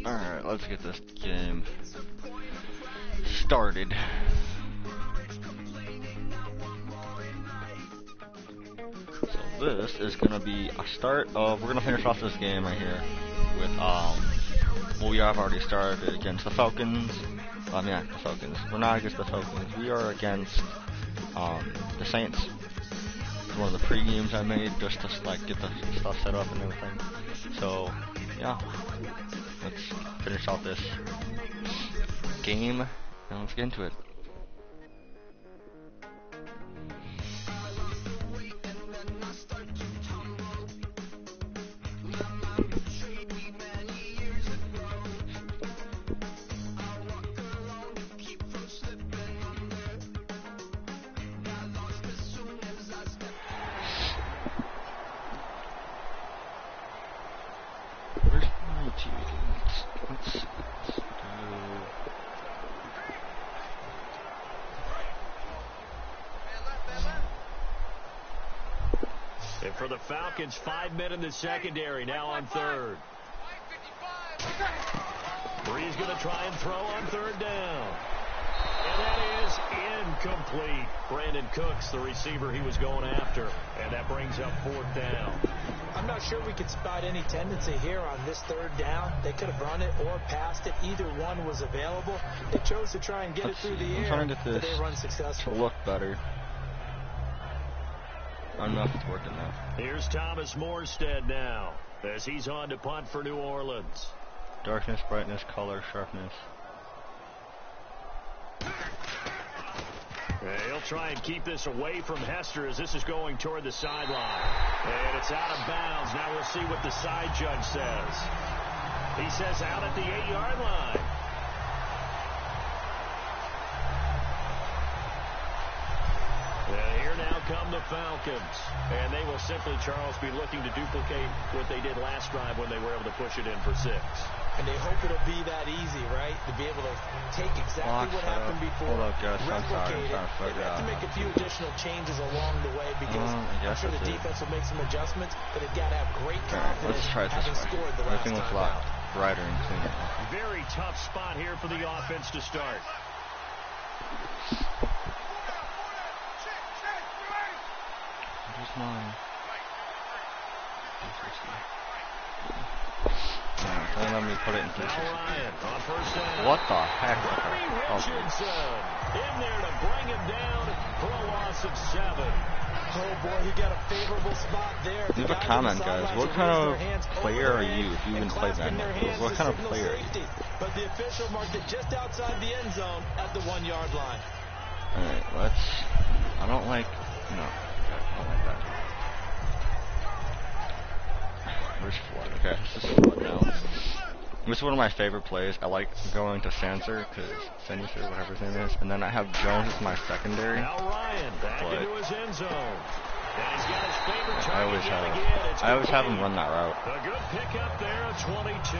Alright, let's get this game started. So this is gonna be a start of, we're gonna finish off this game right here with, well, we have already started against the Falcons. Yeah, the Falcons. We're not against the Falcons. We are against, the Saints. It's one of the pre-games I made just to, like, get the stuff set up and everything. So, yeah. Let's finish off this game and let's get into it. Where's my teammates? Let's do... And for the Falcons, 5 men in the secondary, now on third. Bree's going to try and throw on third down. And that is incomplete. Brandon Cooks, the receiver he was going after. And that brings up fourth down. I'm not sure we could spot any tendency here on this third down. They could have run it or passed it. Either one was available. They chose to try and get it through the air, trying to get this but they run successful. to look better. I don't know if it's working now. Here's Thomas Morstead now, as he's on to punt for New Orleans. Darkness, brightness, color, sharpness. He'll try and keep this away from Hester as this is going toward the sideline. And it's out of bounds. Now we'll see what the side judge says. He says out at the 8-yard line. And here now come the Falcons. And they will simply, Charles, be looking to duplicate what they did last drive when they were able to push it in for 6. And they hope it'll be that easy, right? To be able to take exactly what happened before, Hold up, Gus. I'm replicate sorry. it. They have to make a few additional changes along the way because I'm sure the defense will make some adjustments, but they've got to have great confidence let's try it having this way. scored the last Everything looks a time lot out. brighter and cleaner. Very tough spot here for the offense to start. Where's mine? Don't let me put it in Now position. Ryan on first down. What the heck? Larry Richardson in there to bring him down for a loss of 7. Oh boy, he got a favorable spot there. Leave a comment, guys. What kind of player are you if you even play that? What kind of player are you? But the official marked it just outside the end zone at the 1-yard line. Alright, let's... I don't like... No. I don't like that. Where's Flood? Okay, this is Flood now. This is one of my favorite plays. I like going to Sanser, Sensor, whatever his name is, and then I have Jones as my secondary. Now Ryan back into his end zone. And he's got his favorite I always have him run that route. A good pickup there at 22.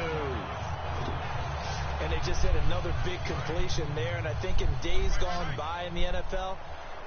And they just had another big completion there, and I think in days gone by in the NFL,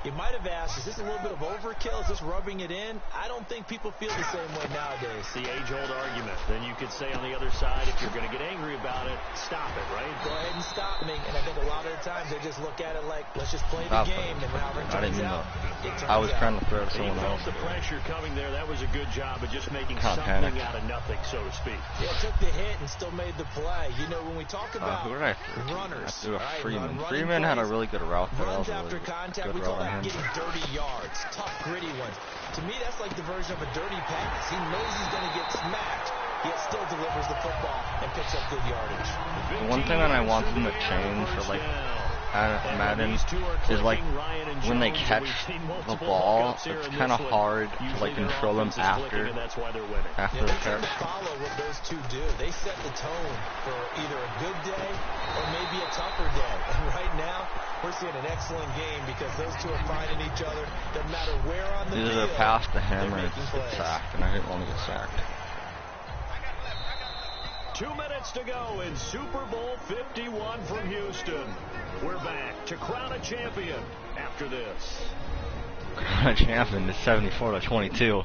you might have asked, is this a little bit of overkill? Is this rubbing it in? I don't think people feel the same way nowadays. The age-old argument. Then you could say on the other side, if you're going to get angry about it, stop it, right? Go ahead and stop me. And I think a lot of the times they just look at it like, let's just play the game. And however it turns out, it turns out. I was trying to throw to someone else. The pressure coming there. That was a good job of just making something out of nothing, so to speak. Yeah, took the hit and still made the play. You know, when we talk about who did I throw? runners, I threw a Freeman. Freeman had a really good route. Runs after contact, we call that getting dirty yards, tough, gritty ones. To me, that's like the version of a dirty pass. He knows he's going to get smacked, yet still delivers the football and picks up good yardage. The one thing that I want them to change for, like, Madden is, like, when they catch the ball, it's kind of hard to, like, control them after the catch. Follow what those two do. They set the tone for either a good day or maybe a tougher day. And right now, we're seeing an excellent game because those two are finding each other. No matter where on the field, either pass the hammer or get sacked, and I didn't want to get sacked. 2 minutes to go in Super Bowl 51 from Houston. We're back to crown a champion after this. Crown a champion is 74-22.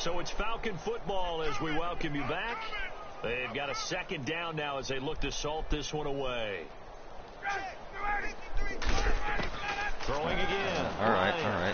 So it's Falcon football as we welcome you back. They've got a second down now as they look to salt this one away. Throwing again. All right.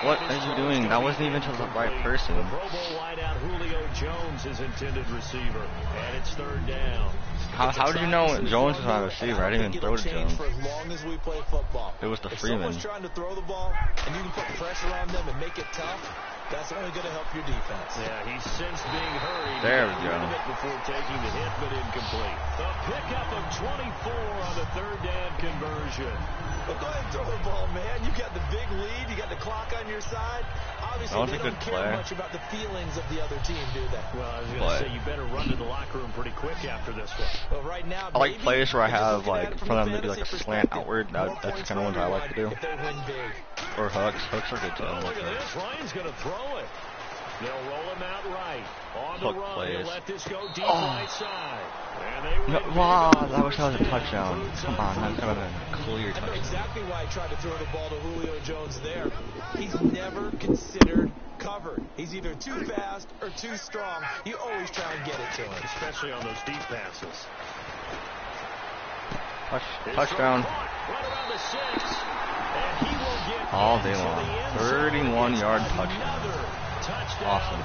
What are you doing? That wasn't even to the right person. The Pro Bowl wideout Julio Jones is intended receiver, and it's third down. How do you know Jones is not a receiver? I didn't even throw to Jones. For as long as we play football. It was the if Freeman. If someone's trying to throw the ball and you can put pressure on them and make it tough, that's only going to help your defense. Yeah, he's since being hurried. There we go. Before taking the hit, but incomplete. The pickup of 24 on the third down conversion. Well, go ahead and throw the ball, man. You got the big lead. You got the clock on your side. Obviously, they don't care much about the feelings of the other team, do they? Well, I was going to say, you better run to the locker room pretty quick after this one. Well, right now, I like plays where I have, like, for them to be like a slant outward. That's the kind of ones I like to do. Or hooks. Hooks are good too. Oh, look at this. Ryan's going to throw it. They'll roll him out right. On the run, plays. they'll let this go deep right side. And they wow, I wish that was a touchdown. Come on, that could have been a clear touchdown. I know exactly why he tried to throw the ball to Julio Jones there. He's never considered covered. He's either too fast or too strong. You always try and get it to him. Especially on those deep passes. Touchdown. Right around the 6. And he will get all day long. 31-yard touchdown. Awesome.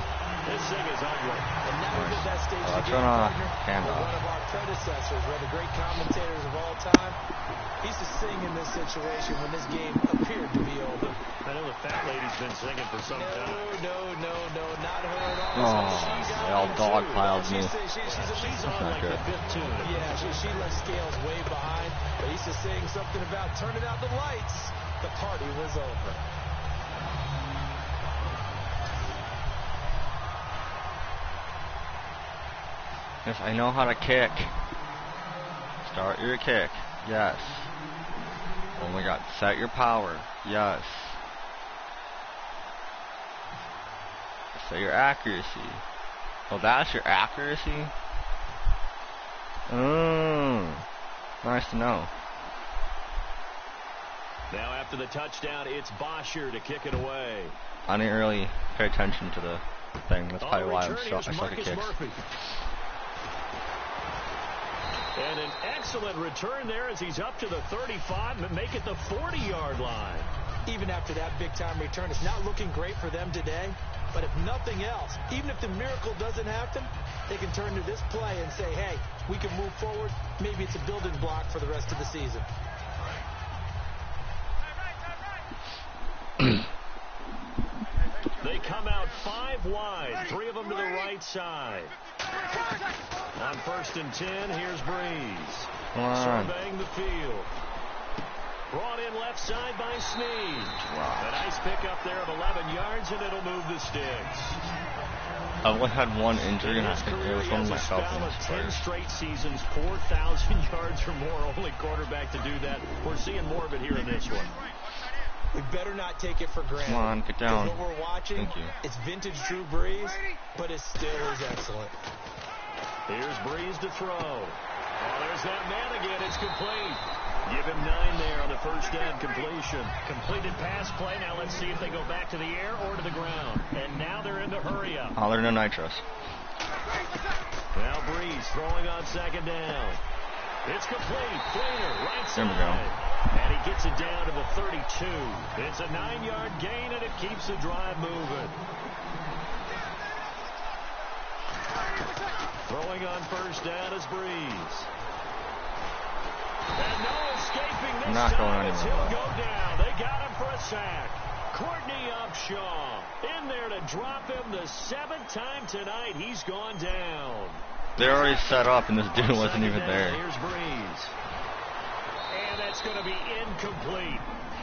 This thing is ugly. And now we're at that stage Let's run a handoff. One of our predecessors, one of the great commentators of all time. He used to sing in this situation when this game appeared to be over. I know the fat lady's been singing for some time. No, not her at all. Oh, they all dogpiled me. She's on like the fifth tune. Yeah, she left Scales way behind. But he used to sing something about turning out the lights. The party was over. Yes, I know how to kick. Start your kick. Yes. Oh my god. Set your power. Yes. Set your accuracy. Oh, that's your accuracy? Nice to know. Now after the touchdown, it's Bosher to kick it away. I didn't really pay attention to the thing. That's probably why I suck at kicks. Murphy. And an excellent return there as he's up to the 35 and make it the 40-yard line. Even after that big-time return, it's not looking great for them today. But if nothing else, even if the miracle doesn't happen, they can turn to this play and say, hey, we can move forward. Maybe it's a building block for the rest of the season. They come out 5 wide, 3 of them to the right side. On 1st and 10, here's Breeze. Surveying the field. Brought in left side by Snead. Wow. A nice pickup there of 11 yards, and it'll move the sticks. I've only had one injury, and I think it was one of my Falcons. 10 straight seasons, 4,000 yards or more. Only quarterback to do that. We're seeing more of it here in this one. We better not take it for granted. Come on, get down. What we're watching, Thank you. It's vintage Drew Brees, but it still is excellent. Here's Breeze to throw. Oh, there's that man again. It's complete. Give him 9 there on the first down completion. Completed pass play. Now let's see if they go back to the air or to the ground. And now they're in the hurry up. Oh, they're no nitros. Now Breeze throwing on 2nd down. It's complete. Flater, right side. There we go. And he gets it down to the 32. It's a 9-yard gain, and it keeps the drive moving. Throwing on 1st down is Breeze. And no escaping this Not going time. anywhere. He'll go down. They got him for a sack. Courtney Upshaw in there to drop him the 7th time tonight. He's gone down. They're already set up, and this dude wasn't even there. Here's Breeze. And that's going to be incomplete.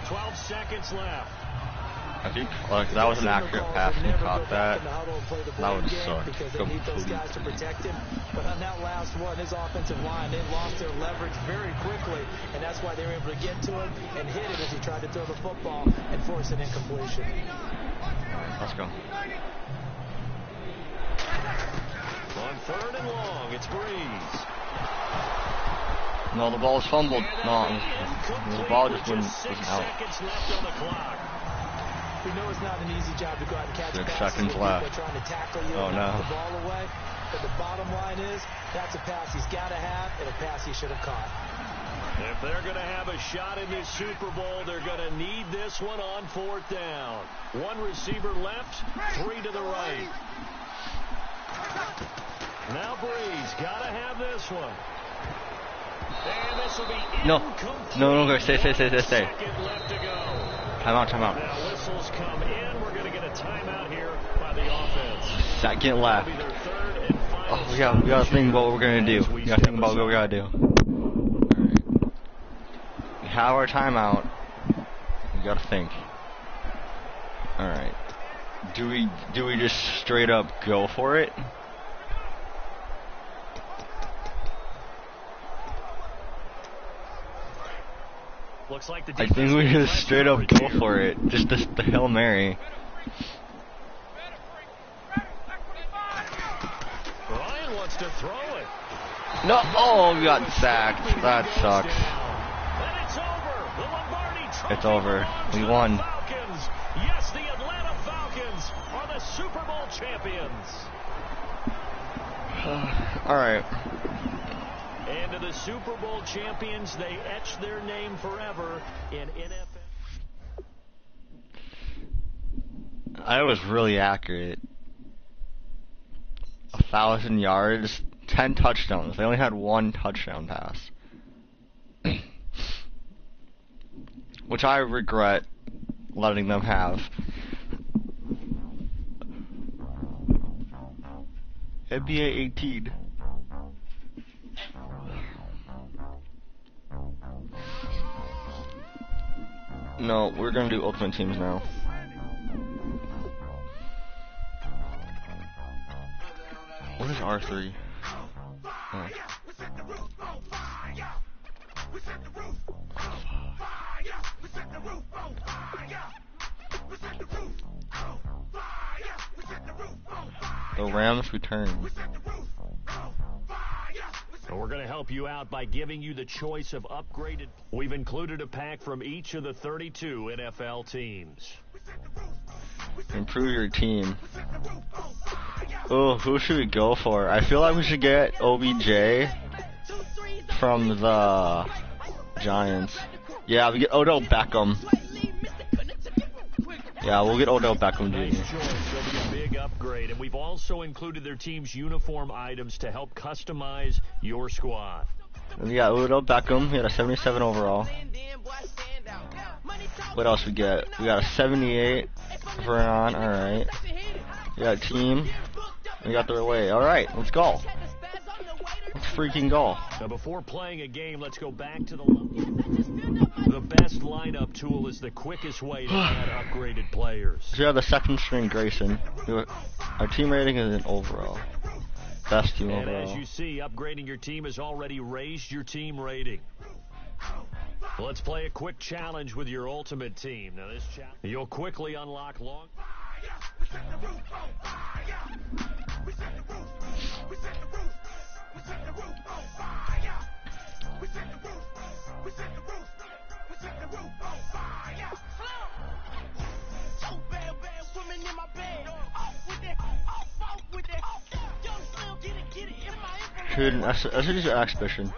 12 seconds left. I think that was an accurate pass and he caught that. That would suck. Because they need those guys to protect him. But on that last one, his offensive line, they lost their leverage very quickly. And that's why they were able to get to him and hit him as he tried to throw the football and force an incompletion. Let's go. On 3rd and long, it's Breeze. No, the ball was fumbled. No, the ball just wasn't out. 6 seconds left on the clock. We know it's not an easy job to go out and catch 6 passes seconds when left. people are trying to tackle you Oh, and no. knock the ball away. But the bottom line is, that's a pass he's got to have and a pass he should have caught. If they're going to have a shot in this Super Bowl, they're going to need this one on 4th down. 1 receiver left, 3 to the right. Now Breeze, got to have this one. And this will be incomplete. No, stay. Second left to go. Time out. Now whistles come in. We're going to get a timeout here by the offense. Second left. That'll be their 3rd and final. Oh, we gotta think about what we're gonna do. We gotta think about what we gotta do. Alright. We have our timeout. We gotta think. Alright. Do we just straight up go for it? Looks like the I think we just straight up go for it. Just the Hail Mary. Ryan wants to throw it. No! Oh, we got sacked. That sucks. And it's over. The Lombardi Trophy It's over. belongs We to the won. Falcons. Yes, the Atlanta Falcons are the Super Bowl champions. Alright. And to the Super Bowl champions, they etch their name forever in NFL. I was really accurate. 1,000 yards, 10 touchdowns. They only had 1 touchdown pass. Which I regret letting them have. NBA 18. No, we're gonna do Ultimate Teams now. What is R3? Oh. The Rams return. So we're going to help you out by giving you the choice of upgraded. We've included a pack from each of the 32 NFL teams. Improve your team. Oh, who should we go for? I feel like we should get OBJ from the Giants. Yeah, we get Odell Beckham. Yeah, we'll get Odell Beckham, Nice Jr. choice. That'll be a big upgrade. And we've also included their team's uniform items to help customize your squad. We got Odell Beckham. We got a 77 overall. What else we get? We got a 78 Vernon. Alright. We got a team. We got their way. Alright, let's go. Let's freaking go. Now, before playing a game, let's go back to the best lineup tool is the quickest way to add upgraded players. So we have the second string Grayson. Our team rating is an overall. Best team And overall. as you see, upgrading your team has already raised your team rating. Let's play a quick challenge with your ultimate team. Now, this challenge, you'll quickly unlock long. Dude, that's just an exhibition.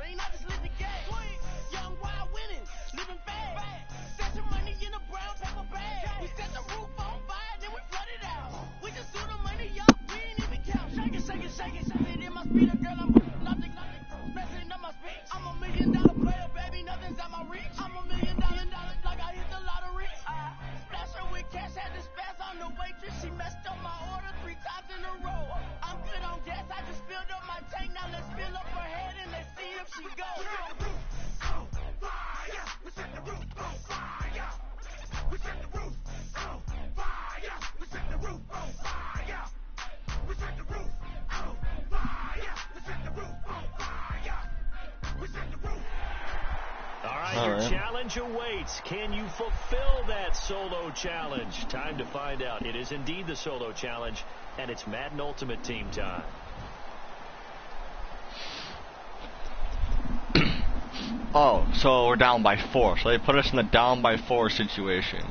Challenge awaits. Can you fulfill that solo challenge? Time to find out. It is indeed the solo challenge, and it's Madden Ultimate Team time. Oh, so we're down by 4. So they put us in the down by 4 situation.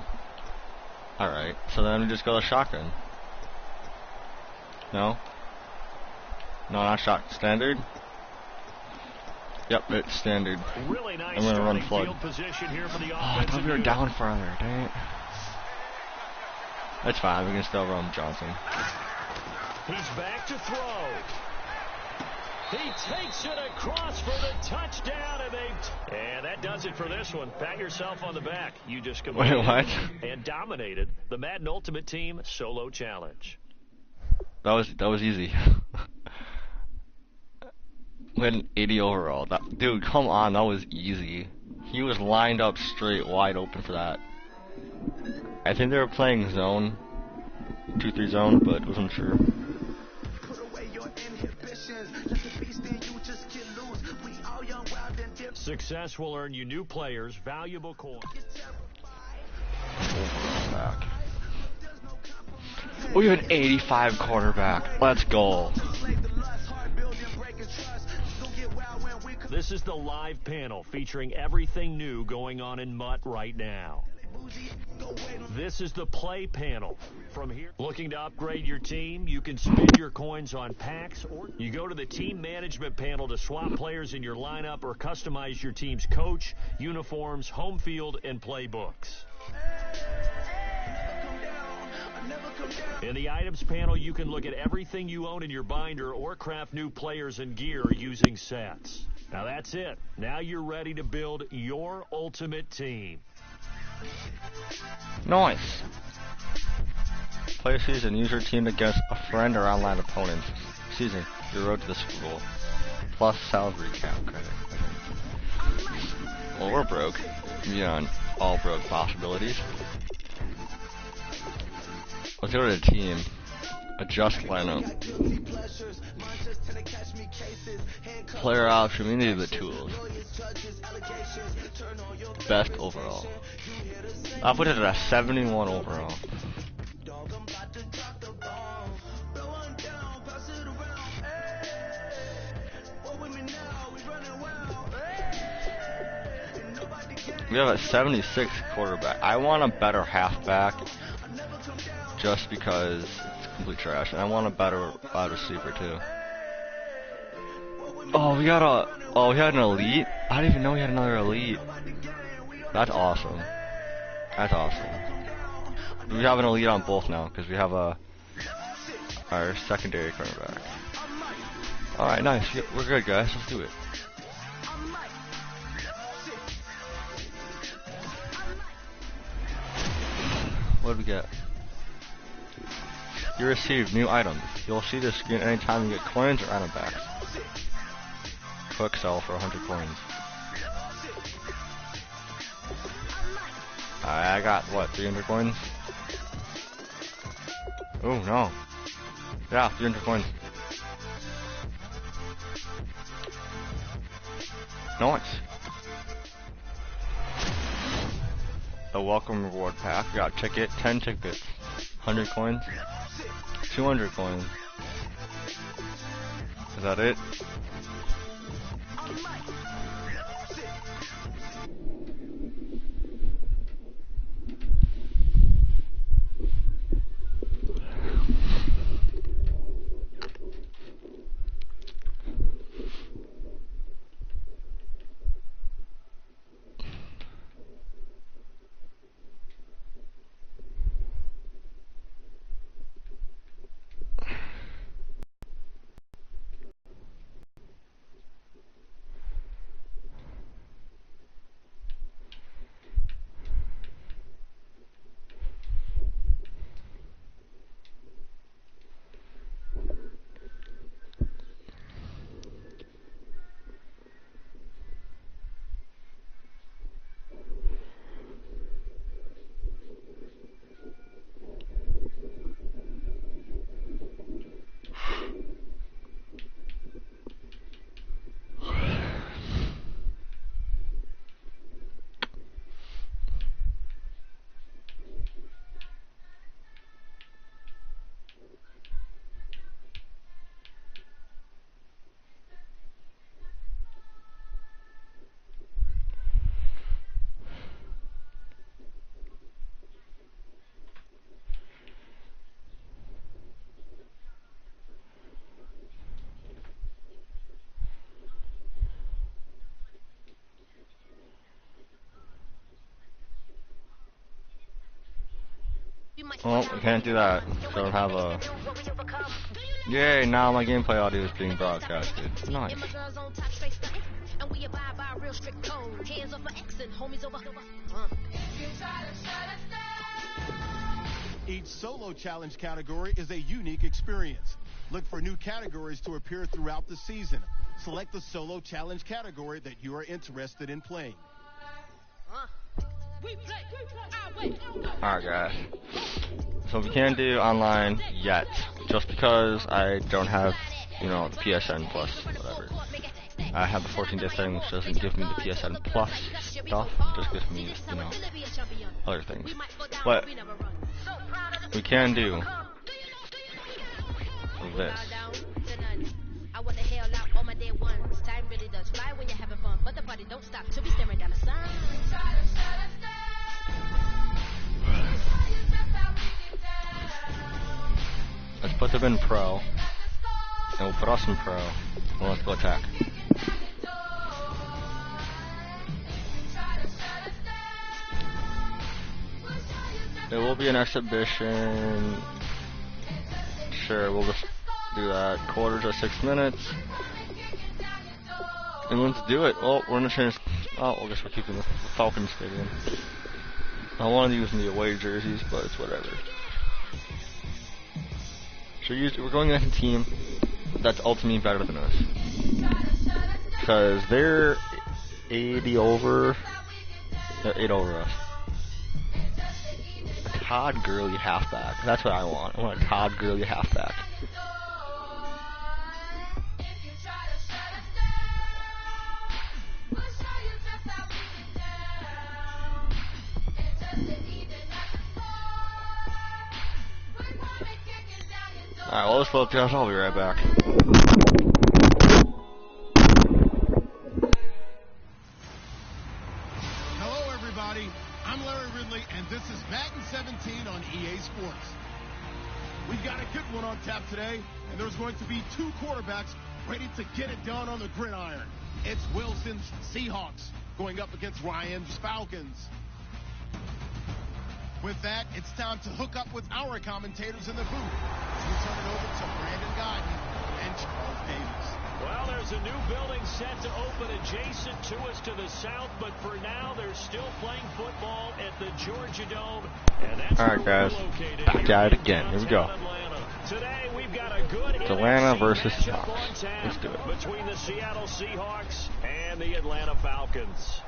Alright, so then we just go to shotgun. No? No, not shotgun. Standard? Yep, it's standard. Really nice I'm gonna run flood. field position here for the I thought we were down further, dang it. That's fine, we can still run Johnson. He's back to throw. He takes it across for the touchdown, and that does it for this one. Pat yourself on the back. You just completed and dominated the Madden Ultimate Team Solo Challenge. That was easy. We had an 80 overall. Dude, come on, that was easy. He was lined up straight, wide open for that. I think they were playing zone, 2-3 zone, but wasn't sure. Success will earn you new players, valuable coins. Back. We have an 85 quarterback. Let's go. This is the live panel featuring everything new going on in MUT right now. This is the play panel. From here, looking to upgrade your team, you can spend your coins on packs, or you go to the team management panel to swap players in your lineup or customize your team's coach, uniforms, home field, and playbooks. In the items panel, you can look at everything you own in your binder or craft new players and gear using sets. Now that's it. Now you're ready to build your ultimate team. Nice. Play season. Use your team against a friend or online opponent. Season. Your road to the Super Bowl. Plus salary cap credit. Well, we're broke. Beyond all broke possibilities. Let's go to the team. Adjust lineup. Player option. We need the tools. Best overall. I'll put it at a 71 overall. We have a 76 quarterback. I want a better halfback just because it's complete trash. And I want a better wide receiver too. Oh, we had an elite? I didn't even know we had another elite. That's awesome. That's awesome. We have an elite on both now because we have our secondary cornerback. Alright, nice. We're good, guys. Let's do it. What did we get? You received new items. You'll see this screen anytime you get coins or item packs. Quick sell for 100 coins. I got, what, 300 coins? Oh, no. Yeah, 300 coins. Nice. The welcome reward pack. We got ticket, 10 tickets, 100 coins, 200 coins. Is that it? Well, we can't do that. Don't have a... Yay, now my gameplay audio is being broadcasted. Nice. Each solo challenge category is a unique experience. Look for new categories to appear throughout the season. Select the solo challenge category that you are interested in playing. Alright guys, so we can't do online yet, just because I don't have, you know, the PSN Plus, whatever. I have the 14-day thing, which doesn't give me the PSN Plus stuff, it just gives me, you know, other things. But we can do this. Let's put them in pro, and we'll put us in pro, and let's go attack. It will be an exhibition. Sure, we'll just do that. Quarters are 6 minutes. And let's do it. Oh, we're gonna change. Oh, I guess we're keeping the Falcon Stadium. I wanted to use the away jerseys, but it's whatever. So we're going against a team that's ultimately better than us. Because they're 80 over. They're 8 over us. A Todd Gurley halfback. That's what I want. I want a Todd Gurley halfback. Alright, well, let's load this. I'll be right back. Hello, everybody. I'm Larry Ridley, and this is Madden 17 on EA Sports. We've got a good one on tap today, and there's going to be 2 quarterbacks ready to get it done on the gridiron. It's Wilson's Seahawks going up against Ryan's Falcons. With that, it's time to hook up with our commentators in the booth. We turn it over to Brandon Godden and Charles Davis. Well, there's a new building set to open adjacent to us to the south, but for now, they're still playing football at the Georgia Dome. And that's alright, guys. Back at it again. Here we go. Today, we've got a good Atlanta versus Seahawks. Let's do it. Between the Seattle Seahawks and the Atlanta Falcons.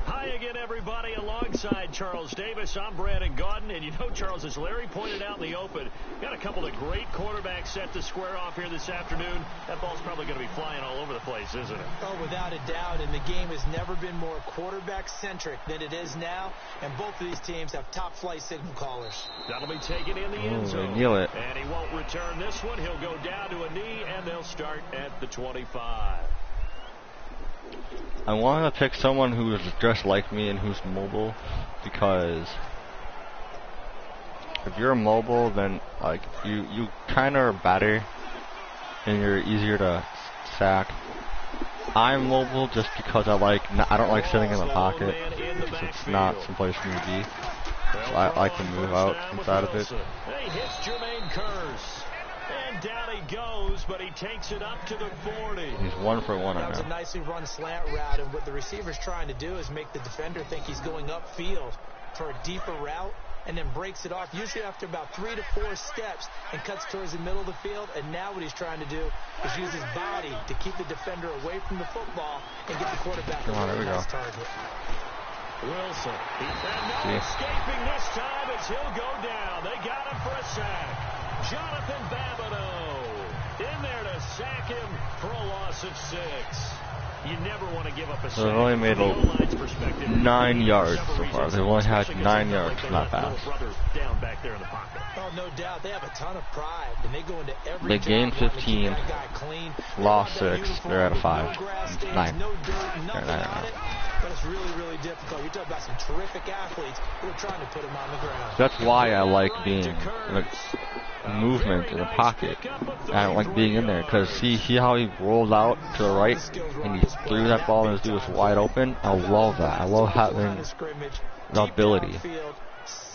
Hi again, everybody. Alongside Charles Davis, I'm Brandon Gaudin. And you know, Charles, as Larry pointed out in the open, got a couple of great quarterbacks set to square off here this afternoon. That ball's probably going to be flying all over the place, isn't it? Oh, without a doubt. And the game has never been more quarterback-centric than it is now. And both of these teams have top-flight signal callers. That'll be taken in the end zone. Kneel it. And he won't return this one. He'll go down to a knee, and they'll start at the 25. I want to pick someone who is dressed like me and who's mobile, because if you're mobile, then like you kind of are better and you're easier to sack. I'm mobile just because I don't like sitting in the pocket. It's not someplace for me to be. So I like to move out inside of it. He hits Jermaine Kearse. And down he goes, but he takes it up to the 40. He's 1 for 1 That on was a nicely run slant route, and what the receiver's trying to do is make the defender think he's going upfield for a deeper route, and then breaks it off, usually after about 3 to 4 steps, and cuts towards the middle of the field. And now what he's trying to do is use his body to keep the defender away from the football and get the quarterback a really nice target. Wilson. And no escaping this time as he'll go down. They got him for a sack. Jonathan Babineau in there to sack him for a loss of 6. You never want to give up a sack. They've only made 9 yards so far. They've only had 9 yards, not fast. Down back there in the pocket. Oh, no doubt. They have a ton of pride, and they go into every They gained 15, lost 6, they're at a 5, 9. No dirt, nothing on it, but it's really, really difficult. You're talking about some terrific athletes who are trying to put him on the ground. That's why I like being movement in the pocket. I don't like being in there, because see how he rolled out to the right and he threw that ball and his dude was wide open. I love that. I love having the ability.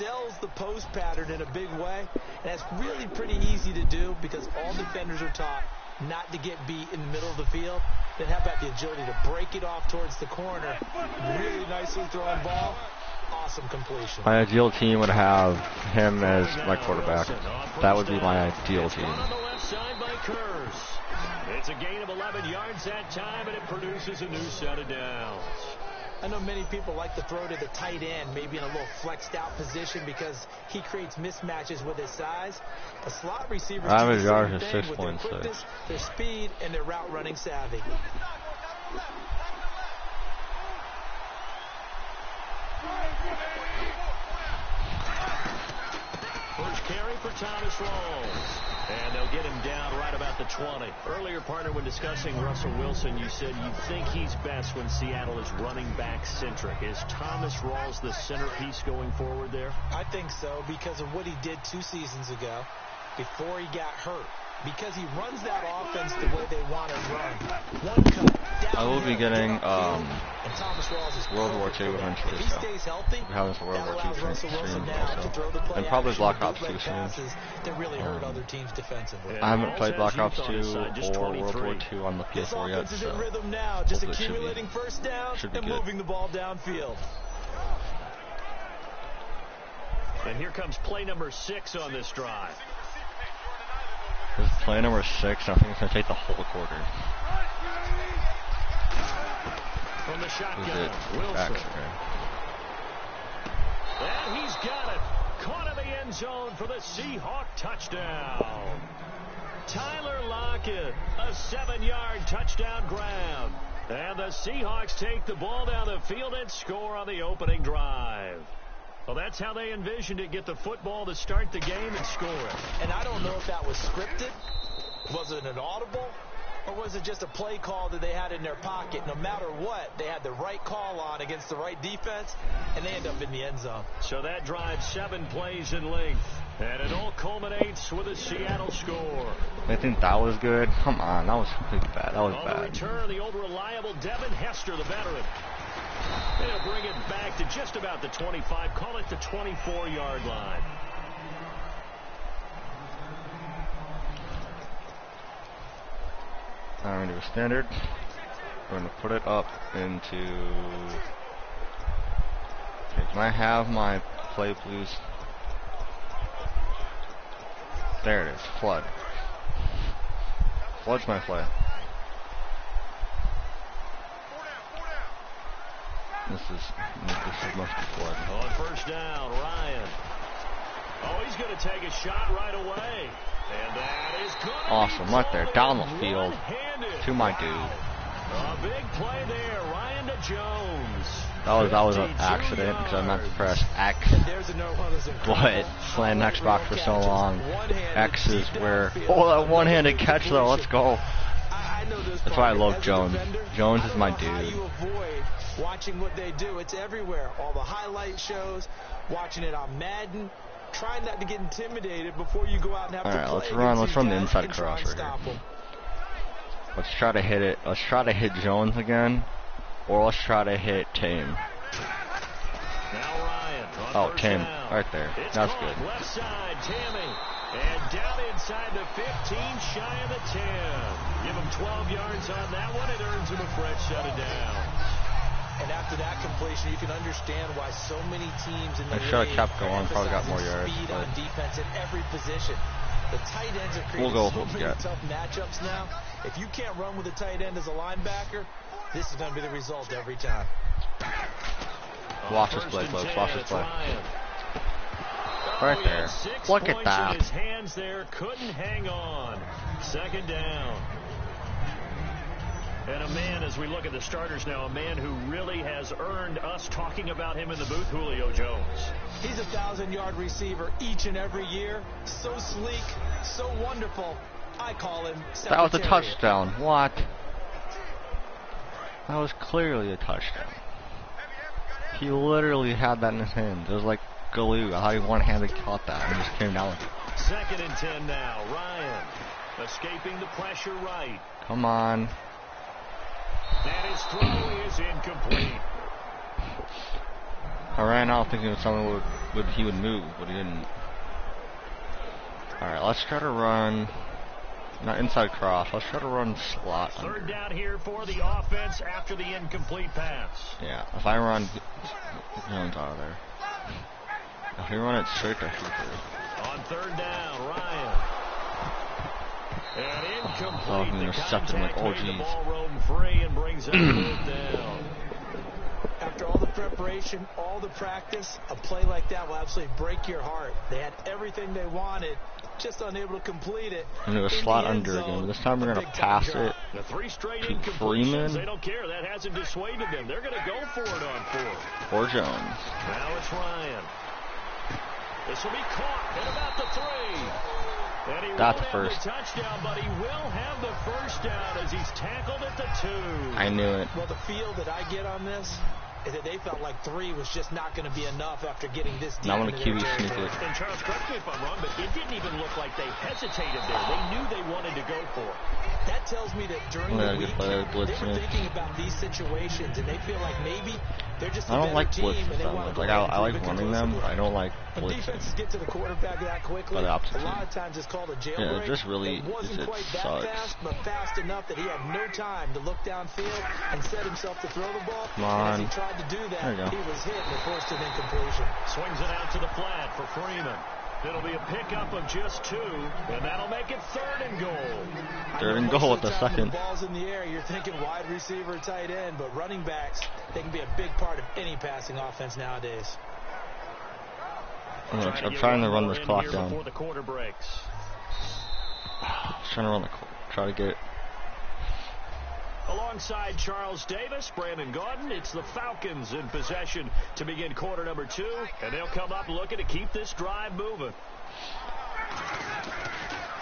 sells the post pattern in a big way. And that's really pretty easy to do because all defenders are taught not to get beat in the middle of the field. Then how about the agility to break it off towards the corner? Really nicely thrown ball. Awesome completion. My ideal team would have him as my quarterback. That would be my ideal team. On the left side by Kurz. It's a gain of 11 yards that time, and it produces a new set of downs. I know many people like to throw to the tight end, maybe in a little flexed out position because he creates mismatches with his size. A slot receiver average yards is with their 6.6. quickness, their speed, and their route running savvy. First carry for Thomas Rawls. And they'll get him down right about the 20. Earlier, partner, when discussing Russell Wilson, you said you think he's best when Seattle is running back centric. Is Thomas Rawls the centerpiece going forward there? I think so because of what he did 2 seasons ago before he got hurt. Because he runs that offense the way they want to run. One cut, down I will be getting and Thomas Rawls is World War II eventually. If he stays healthy, we have this World War II Russell Wilson stream now to throw the play and probably action, Black Ops 2 bootleg soon. passes that really hurt other teams defensively. I haven't played Black Ops 2 Utah side, just or World 23. War II on the This PS4 yet, offense is so in rhythm now, just hopefully it accumulating first down should be and good. moving the ball downfield. And here comes play number 6 on this drive. This is play number 6, and I think it's going to take the whole quarter. From the Is shotgun, it Wilson. okay. And he's got it. Caught in the end zone for the Seahawk touchdown. Tyler Lockett, a 7-yard touchdown grab. And the Seahawks take the ball down the field and score on the opening drive. Well, that's how they envisioned it, get the football to start the game and score it. And I don't know if that was scripted. Was it an audible? Or was it just a play call that they had in their pocket? No matter what, they had the right call on against the right defense, and they end up in the end zone. So that drives 7 plays in length. And it all culminates with a Seattle score. I think that was good. Come on, that was completely bad. That was On the bad. return, the old reliable Devin Hester, the veteran. They'll bring it back to just about the 25. Call it the 24-yard line. I'm going to do a standard. We're going to put it up into... Okay, can I have my play, please? There it is. Flood. Flood's my play. This must be flood. On first down, Ryan. Oh, he's going to take a shot right away. And that is good. Awesome, right there, down the field to my dude. A big play there, Ryan to Jones. That was an accident because I meant to press X, but playing Xbox for so long, X is where. Oh, that one-handed catch though. Let's go. That's why I love Jones. Jones is my dude. Watching what they do, it's everywhere. All the highlight shows, watching it on Madden. Try not to get intimidated before you go out and have to play. Alright, let's run the inside cross right here. Let's try to hit it. Let's try to hit Jones again, or let's try to hit Tame. Now Ryan. Oh, Tame, right there. That's good. Left side, Tammy. And down inside the 15, shy of the 10. Give him 12 yards on that one. It earns him a fresh set of downs. And after that completion, you can understand why so many teams in the I should have league kept going, probably got more yards. Speed on defense at every position. The tight ends are creating so many tough matchups now. If you can't run with a tight end as a linebacker, this is going to be the result every time. Watch this play, folks. Watch this play. Right there. Look at that. His hands there, couldn't hang on. Second down. And a man, as we look at the starters now, a man who really has earned us talking about him in the booth, Julio Jones. He's a 1,000-yard receiver each and every year. So sleek, so wonderful. I call him Secretariat. That was a touchdown. What? That was clearly a touchdown. He literally had that in his hand. It was like glue. How he one-handed caught that and just came down with it. Second and 10 now. Ryan escaping the pressure right. Come on. And his throw is incomplete. I ran out thinking someone would he would move, but he didn't. All right, let's try to run. Not inside cross. Let's try to run slot under. Third down here for the offense after the incomplete pass. Yeah, if I run Jones out of there. If we run it straight to Hooper. On third down, Ryan. And incomplete. Oh, I'm intercepting like, oh, The geez. ball roam free and brings up fourth down. After all the preparation, all the practice, a play like that will absolutely break your heart. They had everything they wanted, just unable to complete it. I'm going to slot under again. This time we're going to pass it The 3 straight to incompletions, Freeman they don't care. That hasn't dissuaded them. They're going to go for it on fourth. or Jones. Now it's Ryan. This will be caught at about the 3. And he Got the won't have first. the touchdown, but he will have the first down as he's tackled at the 2. I knew it. Well, the feel that I get on this is that they felt like 3 was just not going to be enough after getting this deep. Now I'm going into to their QB sneak territory. it. And Charles, correct me if I'm wrong, but it didn't even look like they hesitated there. They knew they wanted to go for it. That tells me that during Yeah, the good week, play, they blitz were me. thinking about these situations, and they feel like maybe they're just a I don't better like team, blitzes and they that want much. to Like, go I ahead and like prove it running them, but I don't like When blitzing. defenses get to the quarterback that quickly, By the opposite a lot team. of times it's called a jailbreak. Yeah, it just really It wasn't it quite that sucks. fast, but fast enough that he had no time to look downfield and set himself to throw the ball. Come And as on. he tried to do that, There you go. he was hit and it forced an incompletion. Swings it out to the flat for Freeman. It'll be a pickup of just 2, and that'll make it 3rd and goal. Third and I know goal most with of the time when second. The ball's in the air. You're thinking wide receiver, tight end, but running backs, they can be a big part of any passing offense nowadays. I'm trying to run this clock down. Before the quarter breaks. Trying to run the clock. Try to get. Alongside Charles Davis, Brandon Gaudin, it's the Falcons in possession to begin quarter number 2, and they'll come up looking to keep this drive moving.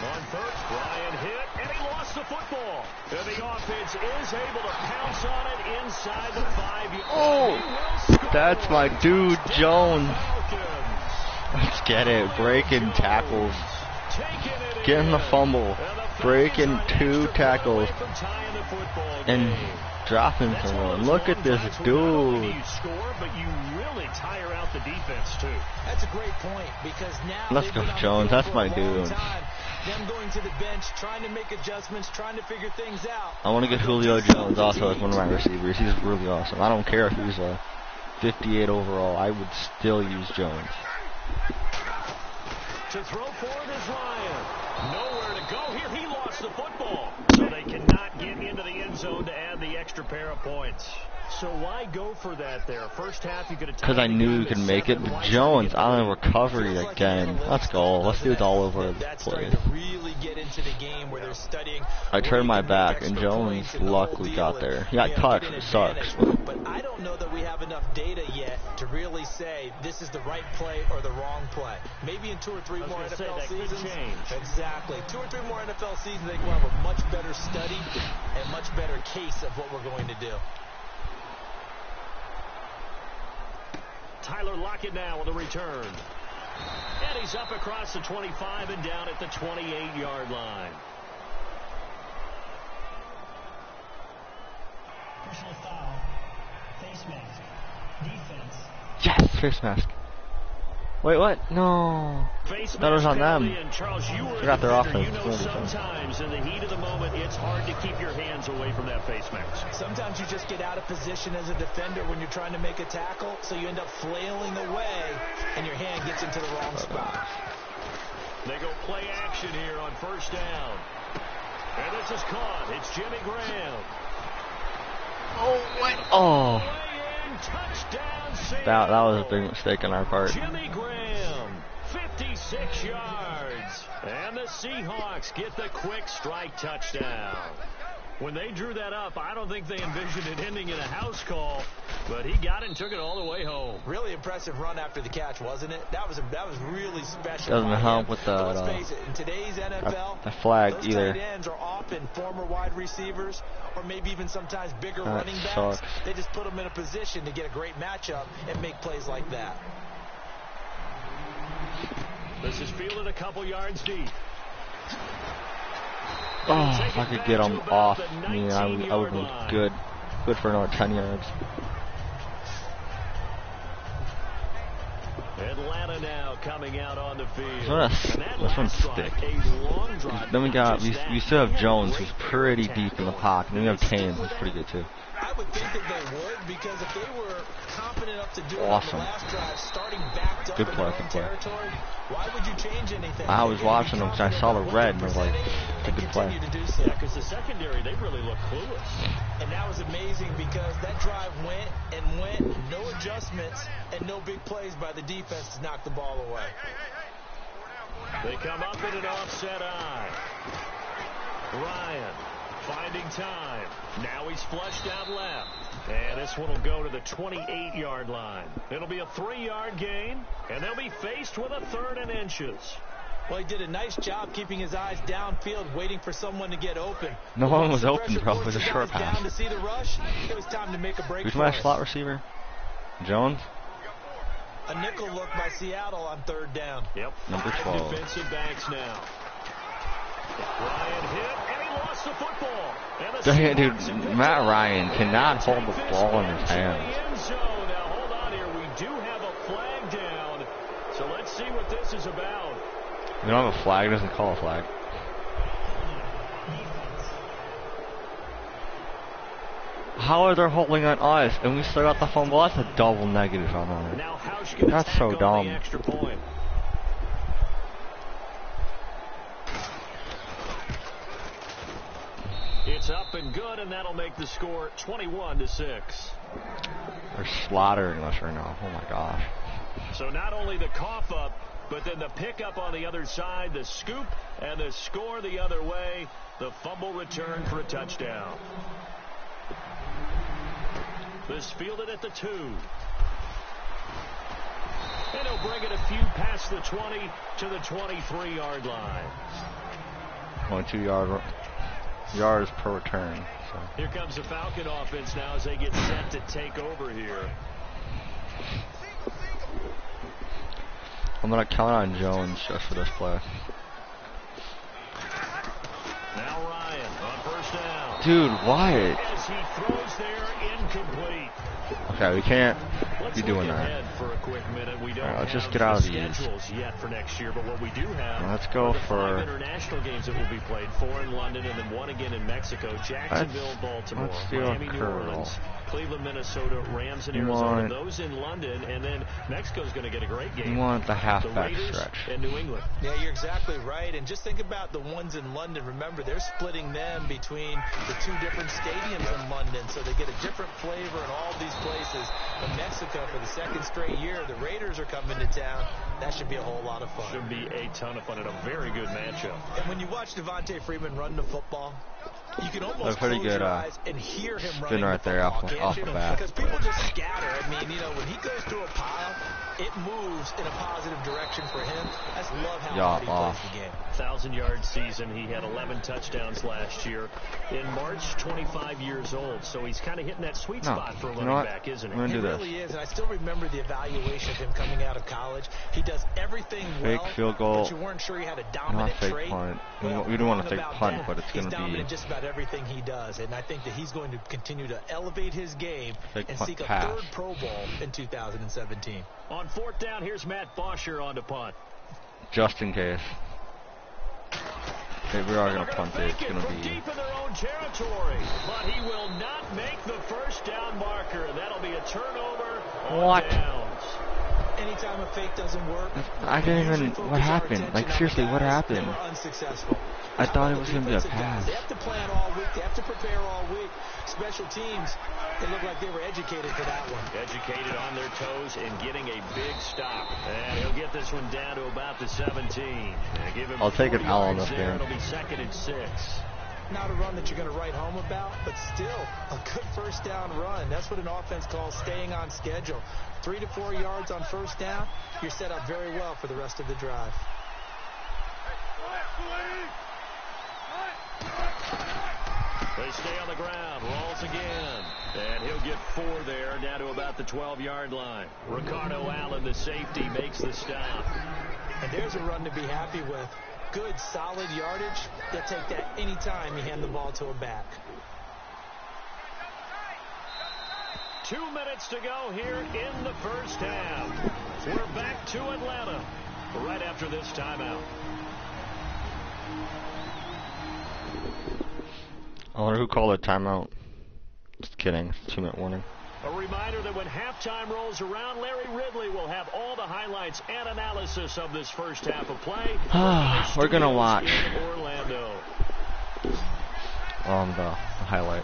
On first, Ryan hit, and he lost the football. And the offense is able to pounce on it inside the 5-yard. Oh, that's my dude, Jones. Let's get it. Breaking tackles. Getting the fumble. Breaking 2 tackles. And dropping someone. Look at this dude. You score, but you really tire out the defense too. That's a great point because now Let's go, Jones. That's my dude. Them going to the bench, trying to make adjustments, trying to figure things out. I want to get Julio Jones also as one of my receivers. He's really awesome. I don't care if he's a 58 overall. I would still use Jones. To throw forward is Ryan. Nowhere to go here. He lost the football. So they cannot get into the end zone to add the extra pair of points. So why go for that there? First half you could have. Because I knew you could make it. But Jones on the recovery again. Let's go. Let's do it all over the place. Really get into the game where they're studying. I turned my back, and Jones luckily got there. He got touched. It sucks. But I don't know that we have enough data yet to really say this is the right play or the wrong play. Maybe in 2 or 3 more NFL seasons. Exactly. 2 or 3 more NFL seasons, they will have a much better study and much better case of what we're going to do. Tyler Lockett now with a return. And he's up across the 25 and down at the 28-yard line. Personal foul. Face mask. Defense. Yes, face mask. Wait, what? No. That was on them. Charles, you were Forgot their offense. You know, sometimes in the heat of the moment, it's hard to keep your hands away from that face mask. Sometimes you just get out of position as a defender when you're trying to make a tackle, so you end up flailing away, and your hand gets into the wrong spot. They go play action here on first down. And this is caught. It's Jimmy Graham. Oh, what? Oh. Touchdown, That was a big mistake on our part. Jimmy Graham, 56 yards. And the Seahawks get the quick strike touchdown. When they drew that up, I don't think they envisioned it ending in a house call, but he got it and took it all the way home. Really impressive run after the catch, wasn't it? That was really special. Doesn't help with the let's face it, in today's NFL, the flag those either. tight ends are often former wide receivers, or maybe even sometimes bigger That running backs. sucks. They just put them in a position to get a great matchup and make plays like that. This is fielded a couple yards deep. Oh, if I could get him off me, I would have been good. Good for another 10 yards. Atlanta Arizona now coming out on the field. This one's thick. Then we still have Jones, who's pretty deep in the pocket. Then we have Kane, who's pretty good too. I would think that they would, because if they were confident enough to do it Awesome. on the last drive, starting backed up Good in play, their good own play. territory, why would you change anything? I was watching them because I saw the red and I was like, it's a good play. Yeah, because the secondary, they really look clueless. And that was amazing because that drive went and went, no adjustments and no big plays by the defense to knock the ball away. They come up in an offset eye. Ryan finding time. Now he's flushed out left. And this one will go to the 28-yard line. It'll be a 3-yard gain, and they'll be faced with a 3rd and inches. Well, he did a nice job keeping his eyes downfield, waiting for someone to get open. No one was open, bro. It was a short pass. Down to see the rush, it was time to make a break. Who's for my us. slot receiver? Jones? A nickel look by Seattle on 3rd down. Yep. Number 12. Defensive backs now. Ryan hit, and he lost the football. Dang it, dude. Matt Ryan cannot hold the ball in his hands. Now, hold on here. We do have a flag down. So let's see what this is about. We don't have a flag. It doesn't call a flag. How are they holding on us and we still got the fumble? That's a double negative on that. Now Housh gets That's so on dumb. the extra point. It's up and good, and that'll make the score 21-6. They're slaughtering us right now. Oh my gosh. So not only the cough up, but then the pickup on the other side, the scoop, and the score the other way. The fumble return for a touchdown. This fielded at the 2. And he'll bring it a few past the 20 to the 23-yard line. 22 yards per return. So. Here comes the Falcon offense now as they get set to take over here. I'm going to count on Jones just for this play. Now Ryan on 1st down. Dude, Wyatt. As he throws there, incomplete. Okay, we can't be Let's doing look that. ahead for a quick minute. We don't All right, let's have just get out of the these. schedules yet for next year, but what we do have Let's go are the for 5 international games that will be played, 4 in London and then 1 again in Mexico, Jacksonville, Baltimore, let's do a Miami, New curl. Orleans, Cleveland, Minnesota, Rams, and You Arizona. want- Those in London, and then Mexico's going to get a great game. You want the The halfback Raiders stretch. and New England. Yeah, you're exactly right. And just think about the ones in London. Remember, they're splitting them between the 2 different stadiums in London, so they get a different flavor in all these places. In Mexico, for the 2nd straight year, the Raiders are coming to town. That should be a whole lot of fun. Should be a ton of fun and a very good matchup. And when you watch Devontae Freeman run the football, you can almost They're pretty close good, your eyes and hear him spin running right the there football, off can't the you? bat. Because people just scatter. I mean, you know, when he goes through a pile, it moves in a positive direction for him. I just love how hard he plays the game. 1,000-yard season. He had 11 touchdowns last year. In March, 25 years old. So he's kind of hitting that sweet spot for a running back, isn't I'm he? gonna do He this. really is, and I still remember the evaluation of him coming out of college. He does everything Fake well, field goal. but you weren't sure he had a Not dominant fake trait. punt. We Well, don't want wrong to fake about punt, that. but it's He's going to dominant be just about everything he does, and I think that he's going to continue to elevate his game Fake and punt seek a pass. 3rd Pro Bowl in 2017. On 4th down, here's Matt Bosher on to punt. just in case. Okay, we are going to punt it. It's Fake it going to from be... deep in their own territory, but he will not make the 1st down marker. That'll be a turnover on What? downs. Anytime a fake doesn't work, I didn't we even... usually What focus our happened? attention Like, on seriously, the what guys happened? that were unsuccessful. I thought it How was about going to be a the defensive guys? pass. They have to plan all week. They have to prepare all week. Special teams, it looked like they were educated for that one. Educated on their toes and getting a big stop. And he'll get this one down to about the 17. And give him I'll take an 40 L on yards this there. game. It'll be 2nd and 6. Not a run that you're going to write home about, but still a good 1st down run. That's what an offense calls staying on schedule. 3 to 4 yards on 1st down, you're set up very well for the rest of the drive. They stay on the ground. Rolls again. And he'll get 4 there, down to about the 12-yard line. Ricardo Allen, the safety, makes the stop. And there's a run to be happy with. Good, solid yardage. They'll take that anytime you hand the ball to a back. 2 minutes to go here in the 1st half. We're back to Atlanta right after this timeout. I wonder who called a timeout. Just kidding. 2-minute warning. A reminder that when halftime rolls around, Larry Ridley will have all the highlights and analysis of this first half of play. We're going to watch Orlando. The highlight.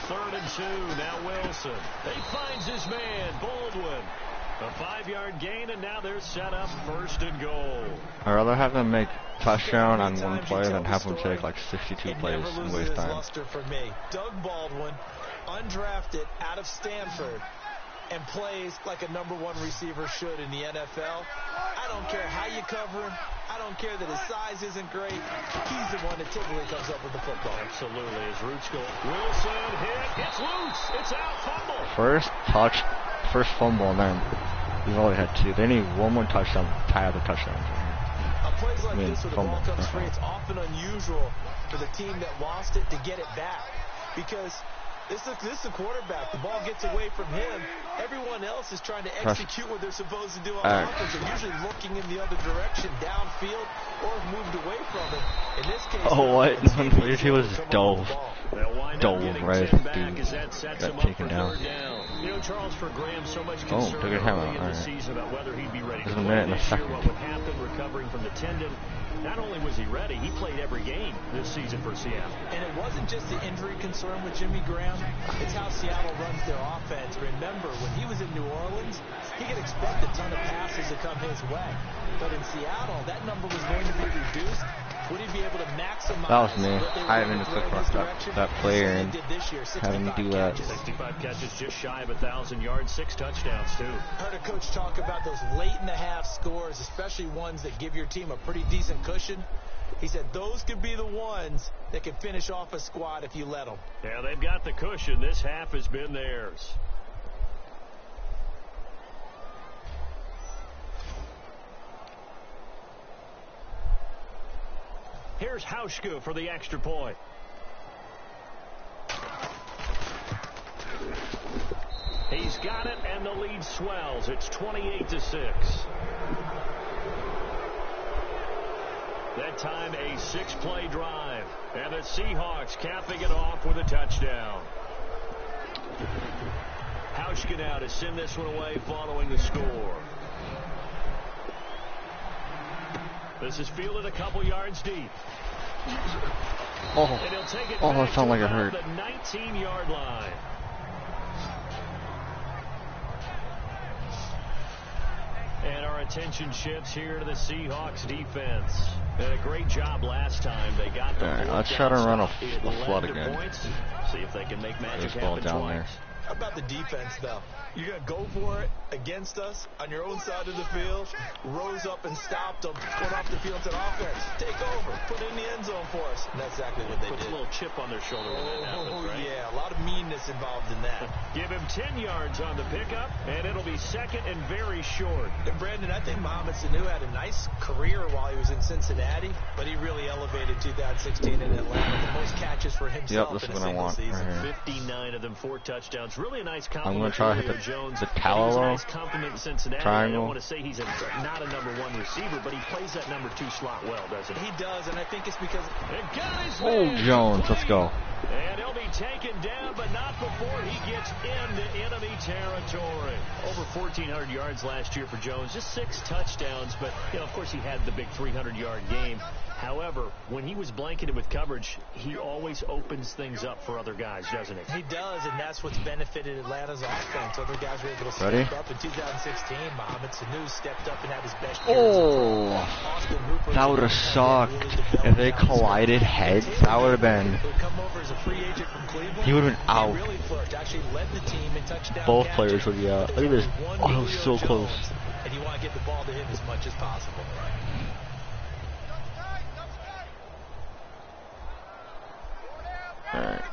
Third and 2, now Wilson. He finds his man, Baldwin. A 5-yard gain, and now they're set up 1st and goal. I'd rather have them make touchdown on one play than have them take like 62 plays and waste time. For me. Doug Baldwin, undrafted out of Stanford, and plays like a #1 receiver should in the NFL. I don't care how you cover him. I don't care that his size isn't great. He's the one that typically comes up with the football. Absolutely. His roots go. Wilson hit. It's loose. It's out. Fumble. First fumble, and then we've already had 2. They need one more touchdown to tie up the touchdowns. Plays like this where the ball comes free, it's often unusual for the team that lost it to get it back. Because this is the quarterback. The ball gets away from him. Everyone else is trying to execute what they're supposed to do on offense. They're usually looking in the other direction, downfield, or moved away from it. In this case, he was dove right as the dude got taken down. You know, Charles, for Graham, so much concern early in the season about whether he'd be ready to play this year, what would happen recovering from the tendon. Not only was he ready, he played every game this season for Seattle. And it wasn't just the injury concern with Jimmy Graham. It's how Seattle runs their offense. Remember, when he was in New Orleans, he could expect a ton of passes to come his way. But in Seattle, that number was going to be reduced. Would he be able to maximize? That was me. I didn't click that player and having to do that. 65 catches, just shy of 1,000 yards, 6 touchdowns, too. Heard a coach talk about those late-in-the-half scores, especially ones that give your team a pretty decent cushion. He said those could be the ones that can finish off a squad if you let them. Yeah, they've got the cushion. This half has been theirs. Here's Hauschka for the extra point. He's got it, and the lead swells. It's 28-6. That time, a 6-play drive. And the Seahawks capping it off with a touchdown. Hauschka now to send this one away following the score. This is fielded a couple yards deep. It sounded like it hurt. The 19-yard line. And our attention shifts here to the Seahawks defense. Did a great job last time. They got the Alright, let's try to run a flood again. See if they can make magic happen down twice. there. How about the defense, though? You're going to go for it against us on your own side of the field, rose up and stopped them, went off the field to offense. Take over. Put in the end zone for us. And that's exactly what they did. Puts a little chip on their shoulder when that happens, right? Yeah, a lot of meanness involved in that. Give him 10 yards on the pickup, and it'll be second and very short. And Brandon, I think Mohamed Sanu had a nice career while he was in Cincinnati, but he really elevated 2016 in Atlanta. The most catches for himself this in is a what I single want season. right 59 of them, 4 touchdowns. Really a nice I'm compliment. going to try to hit the parallel compliment in Cincinnati. triangle. I don't want to say he's not a #1 receiver, but he plays that #2 slot well, doesn't he? He does, and I think it's because... Jones, let's go. And he'll be taken down, but not before he gets into enemy territory. Over 1,400 yards last year for Jones. Just 6 touchdowns, but, of course, he had the big 300-yard game. However, when he was blanketed with coverage, he always opens things up for other guys, doesn't he? He does, and that's what's benefited Atlanta's offense. Other guys were able to step up. In 2016, Mohamed Sanu stepped up and had his best year. That would have sucked. If they collided heads, that would have been... He would have been out. Both players would be out. Look at this. Oh, that was so close. And you want to get the ball to him as much as possible. Alright.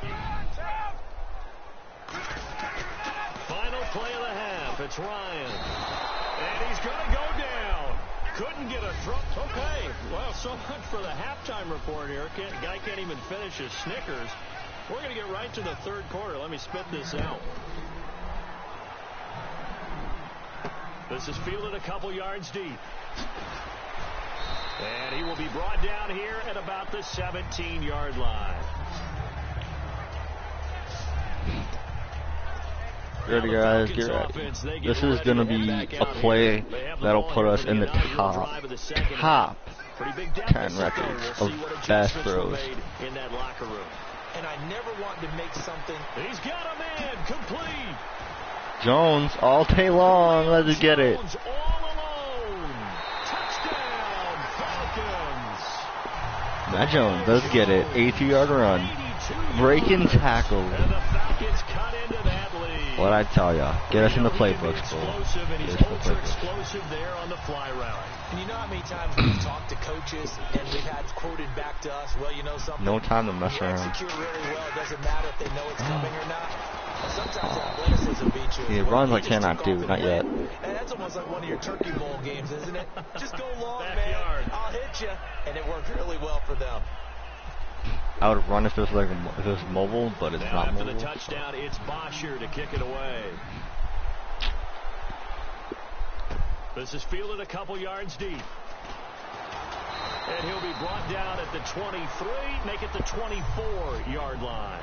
Final play of the half. It's Ryan. And he's going to go down. Couldn't get a throw. Okay. Well, so much for the halftime report here. Guy can't even finish his Snickers. We're going to get right to the third quarter. Let me spit this out. This is fielded a couple yards deep. And he will be brought down here at about the 17-yard line. Ready, guys, get ready. This is going to be a play that'll put us in the top 10 records of best throws. In that locker room. And I never want to make something. He's got a man complete. Jones all day long. Let's get it. Jones all alone. Touchdown, Falcons. Matt Jones does get it. 82-yard run. Breaking tackle. And the Falcons cut into that lead. What I tell ya, get us in the playbooks, bro. Explosive, and he's Get us in the ultra playbooks. explosive there on the fly route. And you know how many times we've talked to coaches and we've had quoted back to us, well, you know something? No time to mess You around. execute really well. It doesn't matter if they know it's coming or not. And sometimes athleticism beats you. He as well. runs You I just cannot take do, off and not yet. win. And that's almost like one of your Turkey Bowl games, isn't it? Just go long, Backyard. man. I'll hit you. And it worked really well for them. I would run if it was like if it was mobile, but it's Now not after mobile. the touchdown, it's Bosher to kick it away. This is fielded a couple yards deep. And he'll be brought down at the 23, make it the 24-yard line.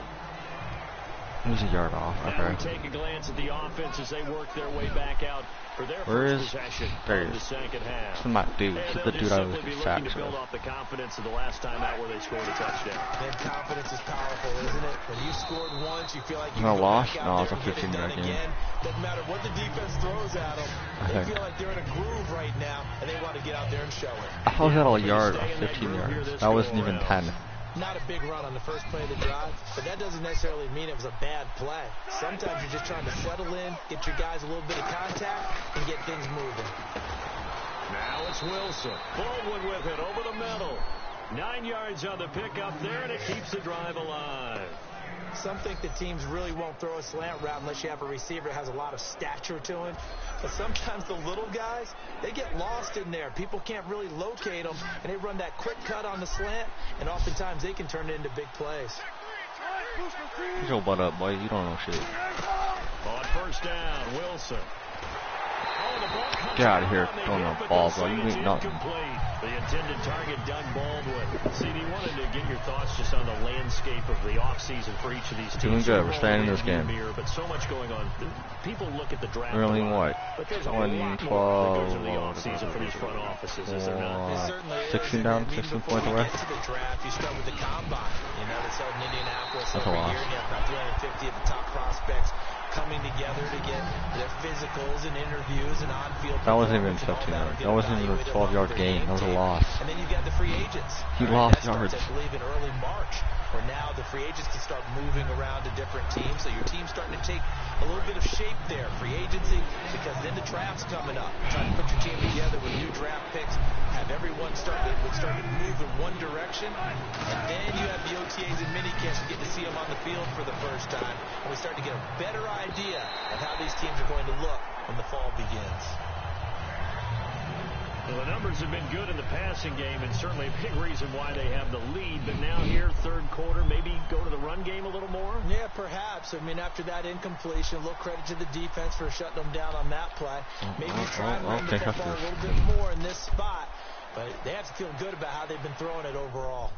He was a yard off. Now we Okay. take a glance at the offense as they work their way back out for their Where first is- possession there he of the is. second half. It's my dude. And It's they'll the just dude I simply be was looking sacked to build with. off the confidence of the last time out where they scored a touchdown. And confidence is powerful, isn't it? When you scored once, you feel like you No can go loss? back No, out it's there a and get it 15-yard done game. again. Doesn't matter what the defense throws at them. I They think. feel like they're in a groove right now, and they want to get out there and show it. How was that a yard Stay of in that 15 groove here yards? this That wasn't even go-around. 10. Not a big run on the first play of the drive, but that doesn't necessarily mean it was a bad play. Sometimes you're just trying to settle in, get your guys a little bit of contact, and get things moving. Now it's Wilson. Baldwin with it over the middle. 9 yards on the pickup there, and it keeps the drive alive. Some think the teams really won't throw a slant route unless you have a receiver that has a lot of stature to him. But sometimes the little guys, they get lost in there. People can't really locate them, and they run that quick cut on the slant, and oftentimes they can turn it into big plays. Get your butt up, boy. You don't know shit. On first down, Wilson. Oh, the ball comes Get out of here on the throwing hip, the but ball, they'll bro. say You it's ain't nothing. incomplete. The intended target, Doug Baldwin. CD, wanted to get your thoughts just on the landscape of the offseason for each of these teams. Doing good. We're All staying in in this game. mirror, but so much going on. People look at the draft. We're only a lot, what? but there's 20, a lot 12, more that goes into the offseason for these front offices, is there not? It certainly is. 16 down, And even 16 before points you away. get to the draft, you start with the combine. You know, that's held in Indianapolis That's a every loss. year. And you have about 350 of the top prospects coming together to get their physicals and interviews and on-field. That wasn't even performance and all 15 yards. get That wasn't even a evaluated 12-yard along with gain. their That was a game loss. tape. And then you've got the free agents. He Right? lost That starts, yards. I believe, in early March, where now the free agents can start moving around to different teams. So your team's starting to take a little bit of shape there. Free agency, because then the draft's coming up. Try to put your team together with new draft picks. Have everyone start to move in one direction. And then you have the OTAs and minicamps. You get to see them on the field for the first time. And we start to get a better idea of how these teams are going to look when the fall begins. Well, the numbers have been good in the passing game, and certainly a big reason why they have the lead. But now here, third quarter, maybe go to the run game a little more? Yeah, perhaps. I mean, after that incompletion, a little credit to the defense for shutting them down on that play. Maybe try and run the football a little bit more in this spot. But they have to feel good about how they've been throwing it overall.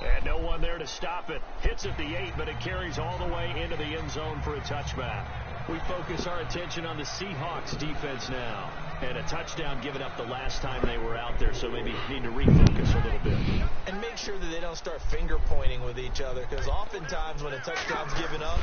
And no one there to stop it. Hits at the 8, but it carries all the way into the end zone for a touchback. We focus our attention on the Seahawks defense now. And a touchdown given up the last time they were out there, so maybe need to refocus a little bit. And make sure that they don't start finger pointing with each other, because oftentimes when a touchdown's given up,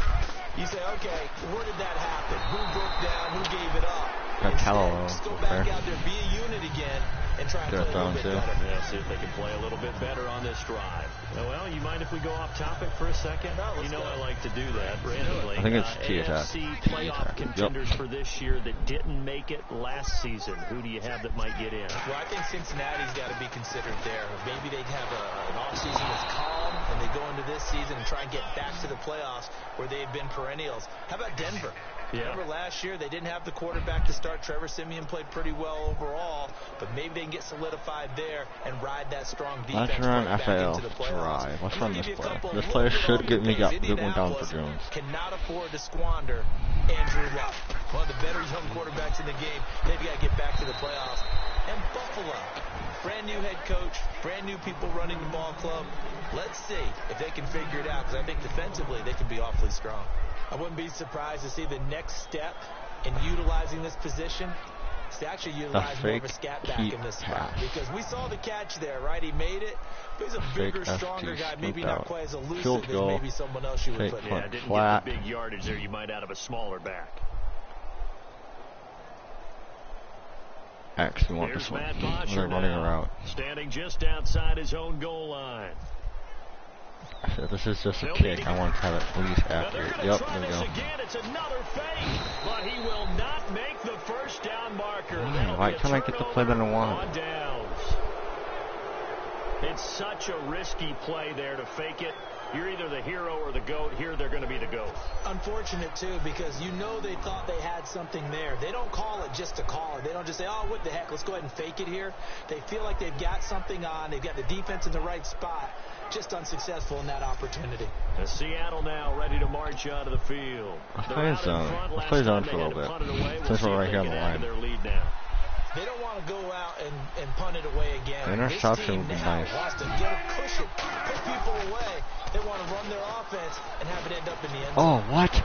you say, okay, where did that happen? Who broke down? Who gave it up? Instead, just go back out there, be a unit again, and try and play a little bit better. Yeah, see if they can play a little bit better on this drive. Well, you mind if we go off topic for a second? No, you know go. I like to do that randomly. I think it's T-attack. AFC playoff contenders for this year that didn't make it last season. Who do you have that might get in? Well, I think Cincinnati's got to be considered there. Maybe they'd have an offseason that's calm, and they go into this season and try and get back to the playoffs where they had been perennials. How about Denver? Yeah. Remember last year they didn't have the quarterback to start. Trevor Siemian played pretty well overall, but maybe they can get solidified there and ride that strong defense. Let's run back FAL into the playoffs. drive. Let's run this play. This This play should get me a good one down for Jones. Cannot afford to squander Andrew Luck, one of the better young quarterbacks in the game. They've got to get back to the playoffs. And Buffalo, brand new head coach, brand new people running the ball club. Let's see if they can figure it out, because I think defensively they can be awfully strong. I wouldn't be surprised to see the next step in utilizing this position is to actually utilize more of a scat back in this spot. Because we saw the catch there, right? He made it. But he's a bigger, stronger guy, maybe not quite as elusive as maybe someone else you would put in. Yeah, didn't get the big yardage there you might out of a smaller back. X, we want this one. They're running around. Standing just outside his own goal line. This is just a kick. I want to have it at least accurate. Yep, there we go. Again, it's another fake, but he will not make the first down marker. Why can't I get the play that I want? On downs. It's such a risky play there to fake it. You're either the hero or the GOAT. Here they're going to be the GOAT. Unfortunate, too, because you know they thought they had something there. They don't call it just to call it. They don't just say, oh, what the heck, let's go ahead and fake it here. They feel like they've got something on. They've got the defense in the right spot. Just unsuccessful in that opportunity. And Seattle now ready to march out of the field. Let's play zone. Let's play zone for a little bit. Since we're right here on the line. They don't want to go out and punt it away again. The interception would be nice. Wants to get a push it, put people away. They want to run their offense and have it end up in the end zone. Oh, what?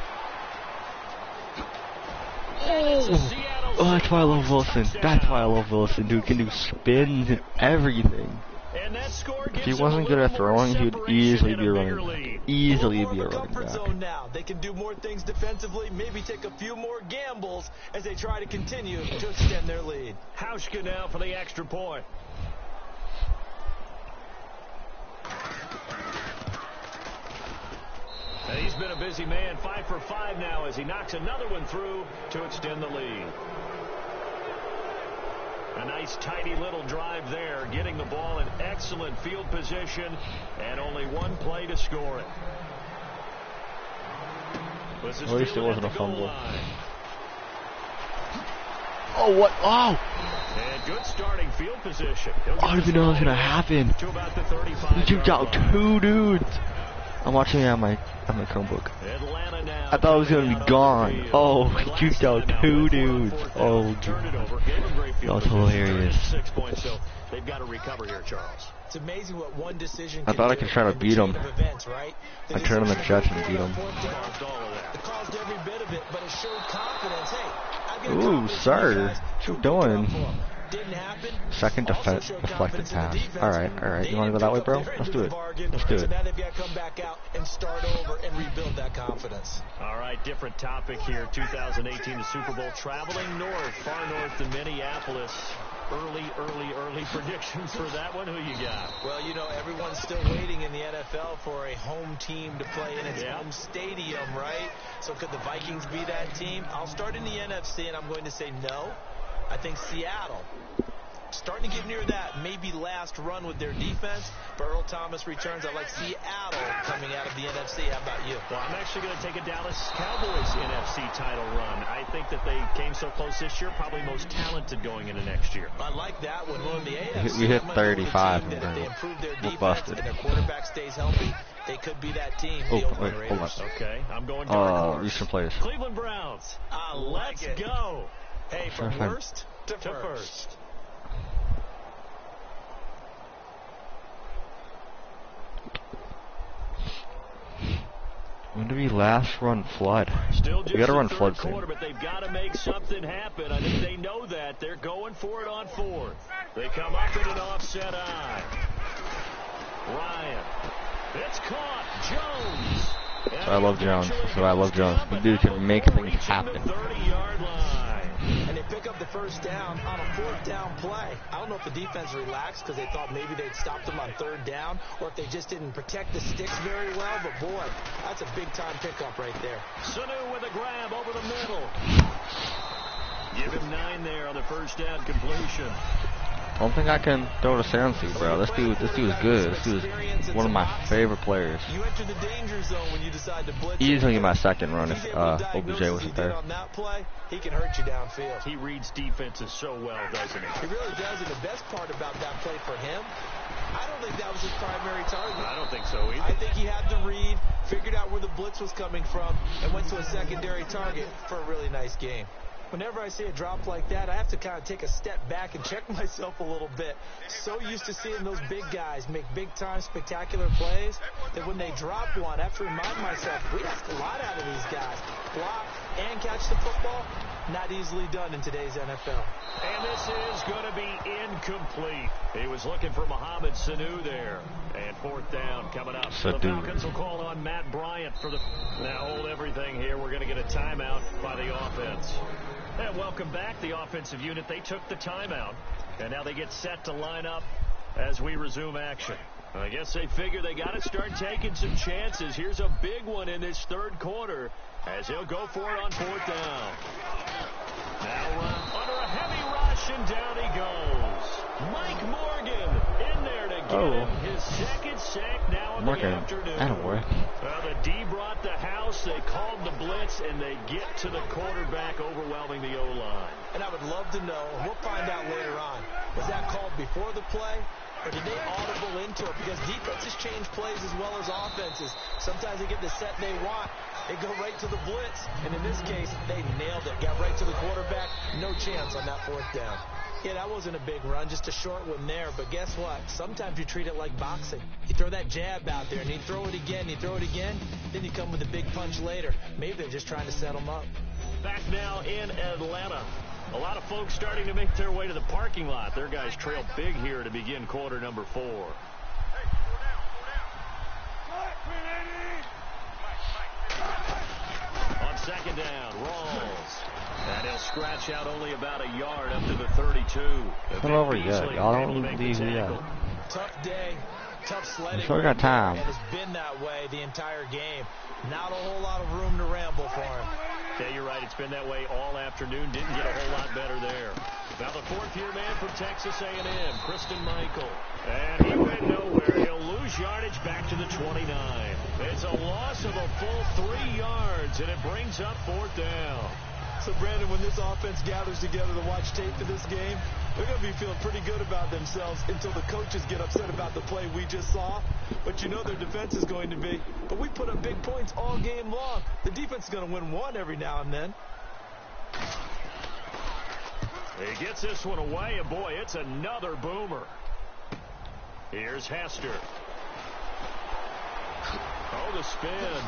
Oh, that's why I love Wilson. That's why I love Wilson. Dude can do spins and everything. And that score if he wasn't good at throwing, he would easily be a running back. Easily be a running back. Zone now. They can do more things defensively, maybe take a few more gambles as they try to continue to extend their lead. Hauschka now for the extra point. And he's been a busy man, 5 for 5 now as he knocks another one through to extend the lead. A nice, tidy little drive there, getting the ball in excellent field position, and only one play to score it. At least it wasn't a fumble. Oh, what? Oh! And good starting field position. I didn't even know that was going to happen. He juked out 2 dudes. I'm watching it on my Chromebook. I thought it was going to be gone. Oh, he juked out 2 dudes. Oh, that was hilarious. 6 points, so they've got to recover here, Charles. It's amazing what one decision I thought I could try to beat him. I turned on the Jets and beat him. It caused every bit of it, but it showed confidence. Hey, ooh, sir. What you doing? Didn't happen. Second deflected pass. Alright. You want to go that way, bro? Let's do it. Let's do it. So now they've got to come back out and start over and rebuild that confidence. All right, different topic here. 2018, the Super Bowl, traveling north, far north to Minneapolis. Early predictions for that one. Who you got? Well, you know, everyone's still waiting in the NFL for a home team to play in its home stadium, right? So could the Vikings be that team? I'll start in the NFC, and I'm going to say no. I think Seattle, starting to get near that maybe last run with their defense. But Earl Thomas returns. I like Seattle coming out of the NFC. How about you? Well, I'm actually going to take a Dallas Cowboys NFC title run. I think that they came so close this year, probably most talented going into next year. I like that one. Well, in the AFC, we hit 35. That if they improve their defense busted. and their quarterback stays healthy, they could be that team. Oh, wait, hold on. Okay, I'm going dark horse. Eastern players. Cleveland Browns. Let's go. Hey, from worst to first. When do we last run flood? Still We gotta run flood soon. But they've got to make something happen. I think they know that. They're going for it on 4th. They come up in an offset eye. Ryan. It's caught. Jones. I love Jones. The dude can make things happen. 30-yard line. And they pick up the first down on a 4th down play. I don't know if the defense relaxed because they thought maybe they'd stopped them on 3rd down, or if they just didn't protect the sticks very well. But boy, that's a big-time pickup right there. Sanu with a grab over the middle. Give him 9 there on the first down completion. I don't think I can throw to Sansi, bro. This dude is good. This dude is one of my favorite players. You enter the danger zone when you decide to blitz. Easily my second run if OBJ wasn't there. On that play, he can hurt you downfield. He reads defenses so well, doesn't he? He really does, and the best part about that play for him, I don't think that was his primary target. I don't think so either. I think he had the read, figured out where the blitz was coming from, and went to a secondary target for a really nice game. Whenever I see a drop like that, I have to kind of take a step back and check myself a little bit. So used to seeing those big guys make big-time spectacular plays that when they drop one, I have to remind myself, we ask a lot out of these guys. Block and catch the football, not easily done in today's NFL. And this is going to be incomplete. He was looking for Mohamed Sanu there. And fourth down coming up. The Falcons will call on Matt Bryant for the... Now hold everything here. We're going to get a timeout by the offense. And welcome back, the offensive unit. They took the timeout. And now they get set to line up as we resume action. I guess they figure they got to start taking some chances. Here's a big one in this third quarter as he'll go for it on fourth down. Now run under a heavy rush, and down he goes. Mike Morgan in there to get him his second sack now in the afternoon. Well, the D brought the house. They called the blitz, and they get to the quarterback, overwhelming the O-line. And I would love to know, and we'll find out later on, was that called before the play? Or did they audible into it? Because defenses change plays as well as offenses. Sometimes they get the set they want. They go right to the blitz. And in this case, they nailed it. Got right to the quarterback. No chance on that fourth down. Yeah, that wasn't a big run, just a short one there. But guess what? Sometimes you treat it like boxing. You throw that jab out there, and you throw it again, then you come with a big punch later. Maybe they're just trying to set them up. Back now in Atlanta. A lot of folks starting to make their way to the parking lot. Their guys trail big here to begin quarter number 4. On second down, Rawls. And he'll scratch out only about a yard up to the 32. Come over here. Y'all don't leave yet. Tough day. Tough sledding. So we got time. And it's been that way the entire game. Not a whole lot of room to ramble for him. Yeah, you're right. It's been that way all afternoon. Didn't get a whole lot better there. Now the fourth-year man from Texas A&M, Christine Michael. And he went nowhere. He'll lose yardage back to the 29. It's a loss of a full 3 yards, and it brings up fourth down. So, Brandon, when this offense gathers together to watch tape for this game, they're going to be feeling pretty good about themselves until the coaches get upset about the play we just saw. But you know their defense is going to be. But we put up big points all game long. The defense is going to win one every now and then. He gets this one away, and boy, it's another boomer. Here's Hester. Oh, the spin.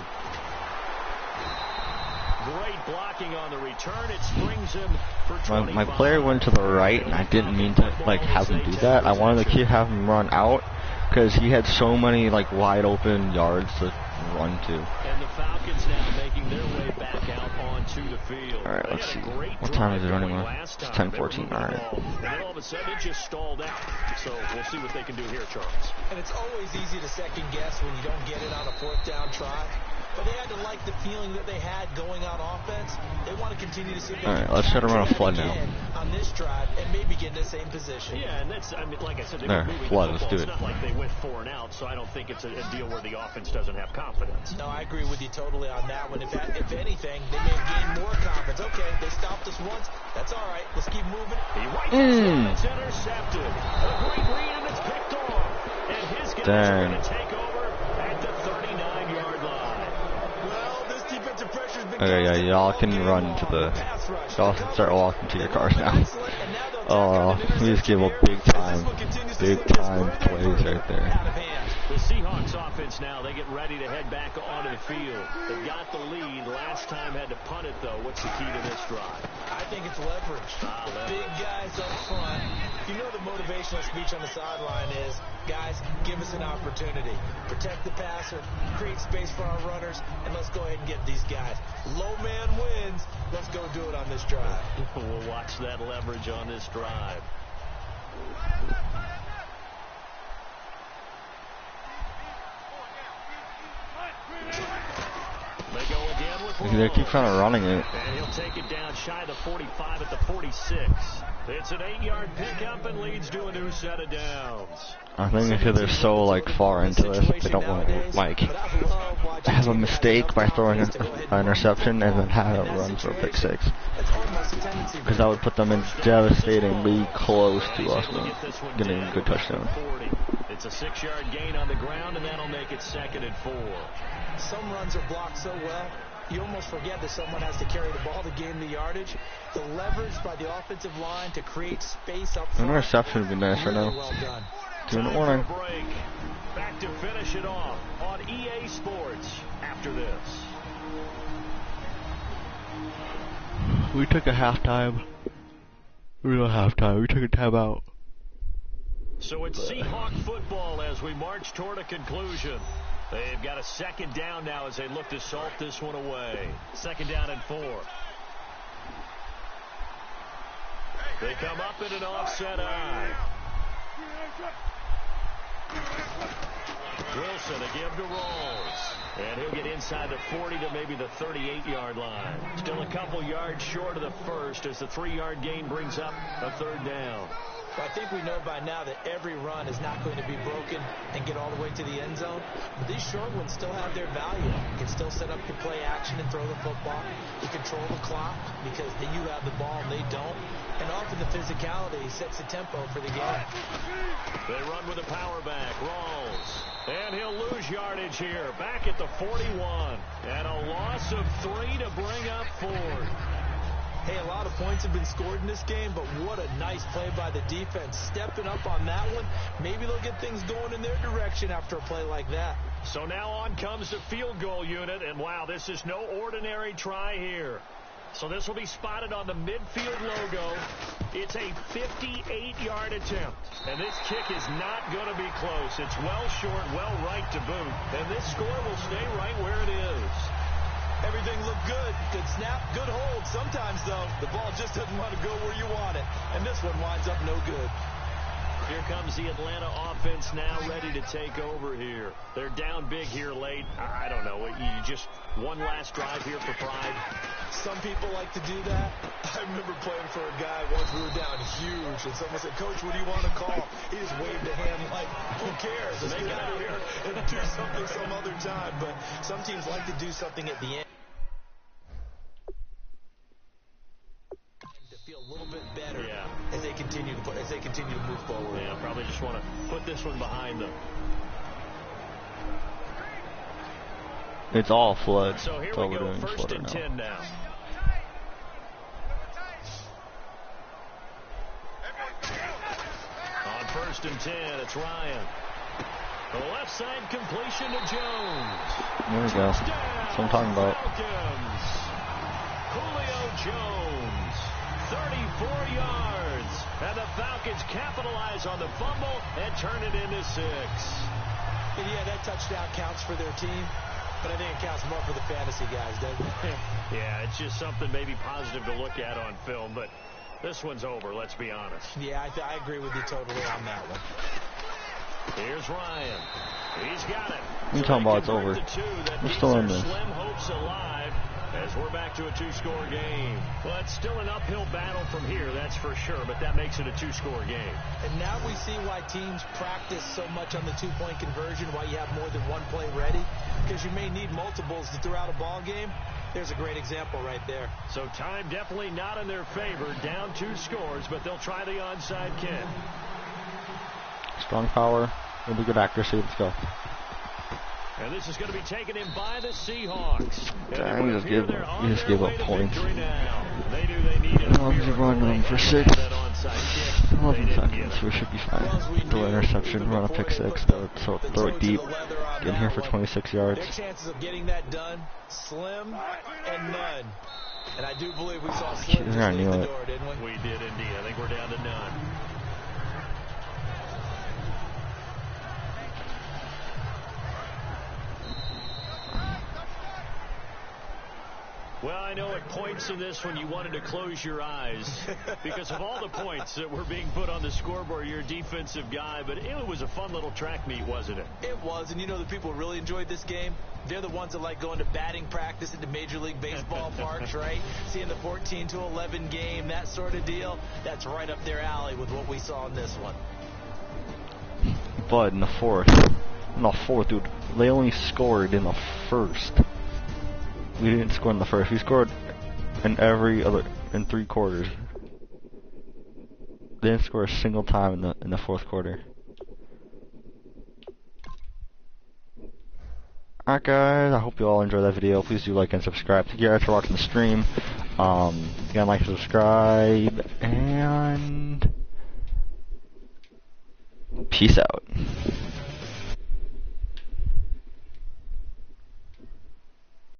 Great blocking on the return. It springs him for 25. My player went to the right, and I didn't mean to have him do that. I wanted to have him run out because he had so many wide open yards to run to. And the Falcons now making their way back out onto the field. All right, let's see. What time is it anymore? It's 10:14. All right. And then all of a sudden it just stalled out. So we'll see what they can do here, Charles. And it's always easy to second guess when you don't get it on a fourth down try. But they had to like the feeling that they had going on offense. They want to continue to see. All right, let's try to run a flood now. On this drive, and maybe get in the same position. Yeah, and that's, I mean, like I said, they there, were moving flood. the Let's do it. It's not like they went 4 and out, so I don't think it's a deal where the offense doesn't have confidence. No, I agree with you totally on that one. If anything, they may have gained more confidence. Okay, they stopped us once. That's all right. Let's keep moving. He wipes it. It's intercepted. A great read, and it's picked off. And his guys are going to take over at the 39-yard line. Okay, yeah, y'all can run to the. Y'all can start walking to your cars now. Oh, we just gave up big time plays right there. The Seahawks offense now, they get ready to head back onto the field. They've got the lead. Last time had to punt it, though. What's the key to this drive? I think it's leverage. Big guys up front. You know the motivational speech on the sideline is, guys, give us an opportunity. Protect the passer, create space for our runners, and let's go ahead and get these guys. Low man wins. Let's go do it on this drive. We'll watch that leverage on this drive. They go again with They keep kind of running it. And he'll take it down shy of the 45 at the 46. It's an 8-yard pickup and leads to a new set of downs. I think because they're so like far into this, they don't want to like have a mistake by throwing an interception and then have it run for a pick six. Because that would put them in devastatingly close to us getting a good touchdown. It's a 6-yard gain on the ground, and that'll make it 2nd and 4. Some runs are blocked so well, you almost forget that someone has to carry the ball to gain the yardage. The leverage by the offensive line to create space up front. An interception would be nice right now. Well done. 2-minute warning. Break. Back to finish it off on EA Sports after this. We took a halftime. We don't halftime. We took a timeout. So it's Seahawk football as we march toward a conclusion. They've got a 2nd down now as they look to salt this one away. 2nd down and 4. They come up in an offset eye. Wilson a give to Rawls. And he'll get inside the 40 to maybe the 38-yard line. Still a couple yards short of the first as the 3-yard gain brings up a 3rd down. I think we know by now that every run is not going to be broken and get all the way to the end zone. But these short ones still have their value. You can still set up your play action and throw the football. You control the clock because then you have the ball and they don't. And often the physicality sets the tempo for the game. They run with a power back. Rawls. And he'll lose yardage here. Back at the 41. And a loss of 3 to bring up 4. Hey, a lot of points have been scored in this game, but what a nice play by the defense. Stepping up on that one. Maybe they'll get things going in their direction after a play like that. So now on comes the field goal unit, and wow, this is no ordinary try here. So this will be spotted on the midfield logo. It's a 58-yard attempt, and this kick is not going to be close. It's well short, well right to boot, and this score will stay right where it is. Everything looked good. Good snap, good hold. Sometimes, though, the ball just doesn't want to go where you want it. And this one winds up no good. Here comes the Atlanta offense now ready to take over here. They're down big here late. I don't know. You just one last drive here for pride. Some people like to do that. I remember playing for a guy once we were down huge, and someone said, "Coach, what do you want to call?" He just waved a hand like, "Who cares? Let's get out of here and do something some other time." But some teams like to do something at the end to feel a little bit better as they continue to move forward. Yeah, probably just want to put this one behind them. It's all flood. So here That's all we we're go, doing. 1st and 10 now. On 1st and 10, it's Ryan. The left side completion to Jones. There we go. That's what I'm talking about. Falcons. Julio Jones, 34 yards. And the Falcons capitalize on the fumble and turn it into 6. And yeah, that touchdown counts for their team, but I think it counts more for the fantasy guys, doesn't it? Yeah, it's just something maybe positive to look at on film, but this one's over, let's be honest. Yeah, I agree with you totally on that one. Here's Ryan. He's got it. You're talking about it's over. We're still in this. Slim hopes alive as we're back to a 2-score game. Well, it's still an uphill battle from here, that's for sure, but that makes it a 2-score game. And now we see why teams practice so much on the 2-point conversion, why you have more than one play ready, because you may need multiples to throw out a ball game. There's a great example right there. So time definitely not in their favor, down 2 scores, but they'll try the onside kick. Strong power. It'll be good accuracy. Let's go. And this is going to be taken in by the Seahawks. Dang, we just gave up points. They knew they needed run them for 6. 11 seconds. We should be fine. Throw an interception, run a pick 6, throw it deep. Get in here for 26 yards. Their chances of getting that done, slim and none. And I do believe we saw Slim just leave the door, didn't we? We did indeed. I think we're down to none. Well, I know at points in this one you wanted to close your eyes because of all the points that were being put on the scoreboard. You're a defensive guy, but it was a fun little track meet, wasn't it? It was, and you know the people who really enjoyed this game? They're the ones that like going to batting practice at the Major League Baseball parks, right? Seeing the 14-11 game, that sort of deal. That's right up their alley with what we saw in this one. But in the fourth, dude, they only scored in the first. We didn't score in the first. We scored in in 3 quarters. They didn't score a single time in the fourth quarter. Alright guys, I hope you all enjoyed that video. Please do like and subscribe. Thank you guys for watching the stream. Again, like, subscribe, and peace out.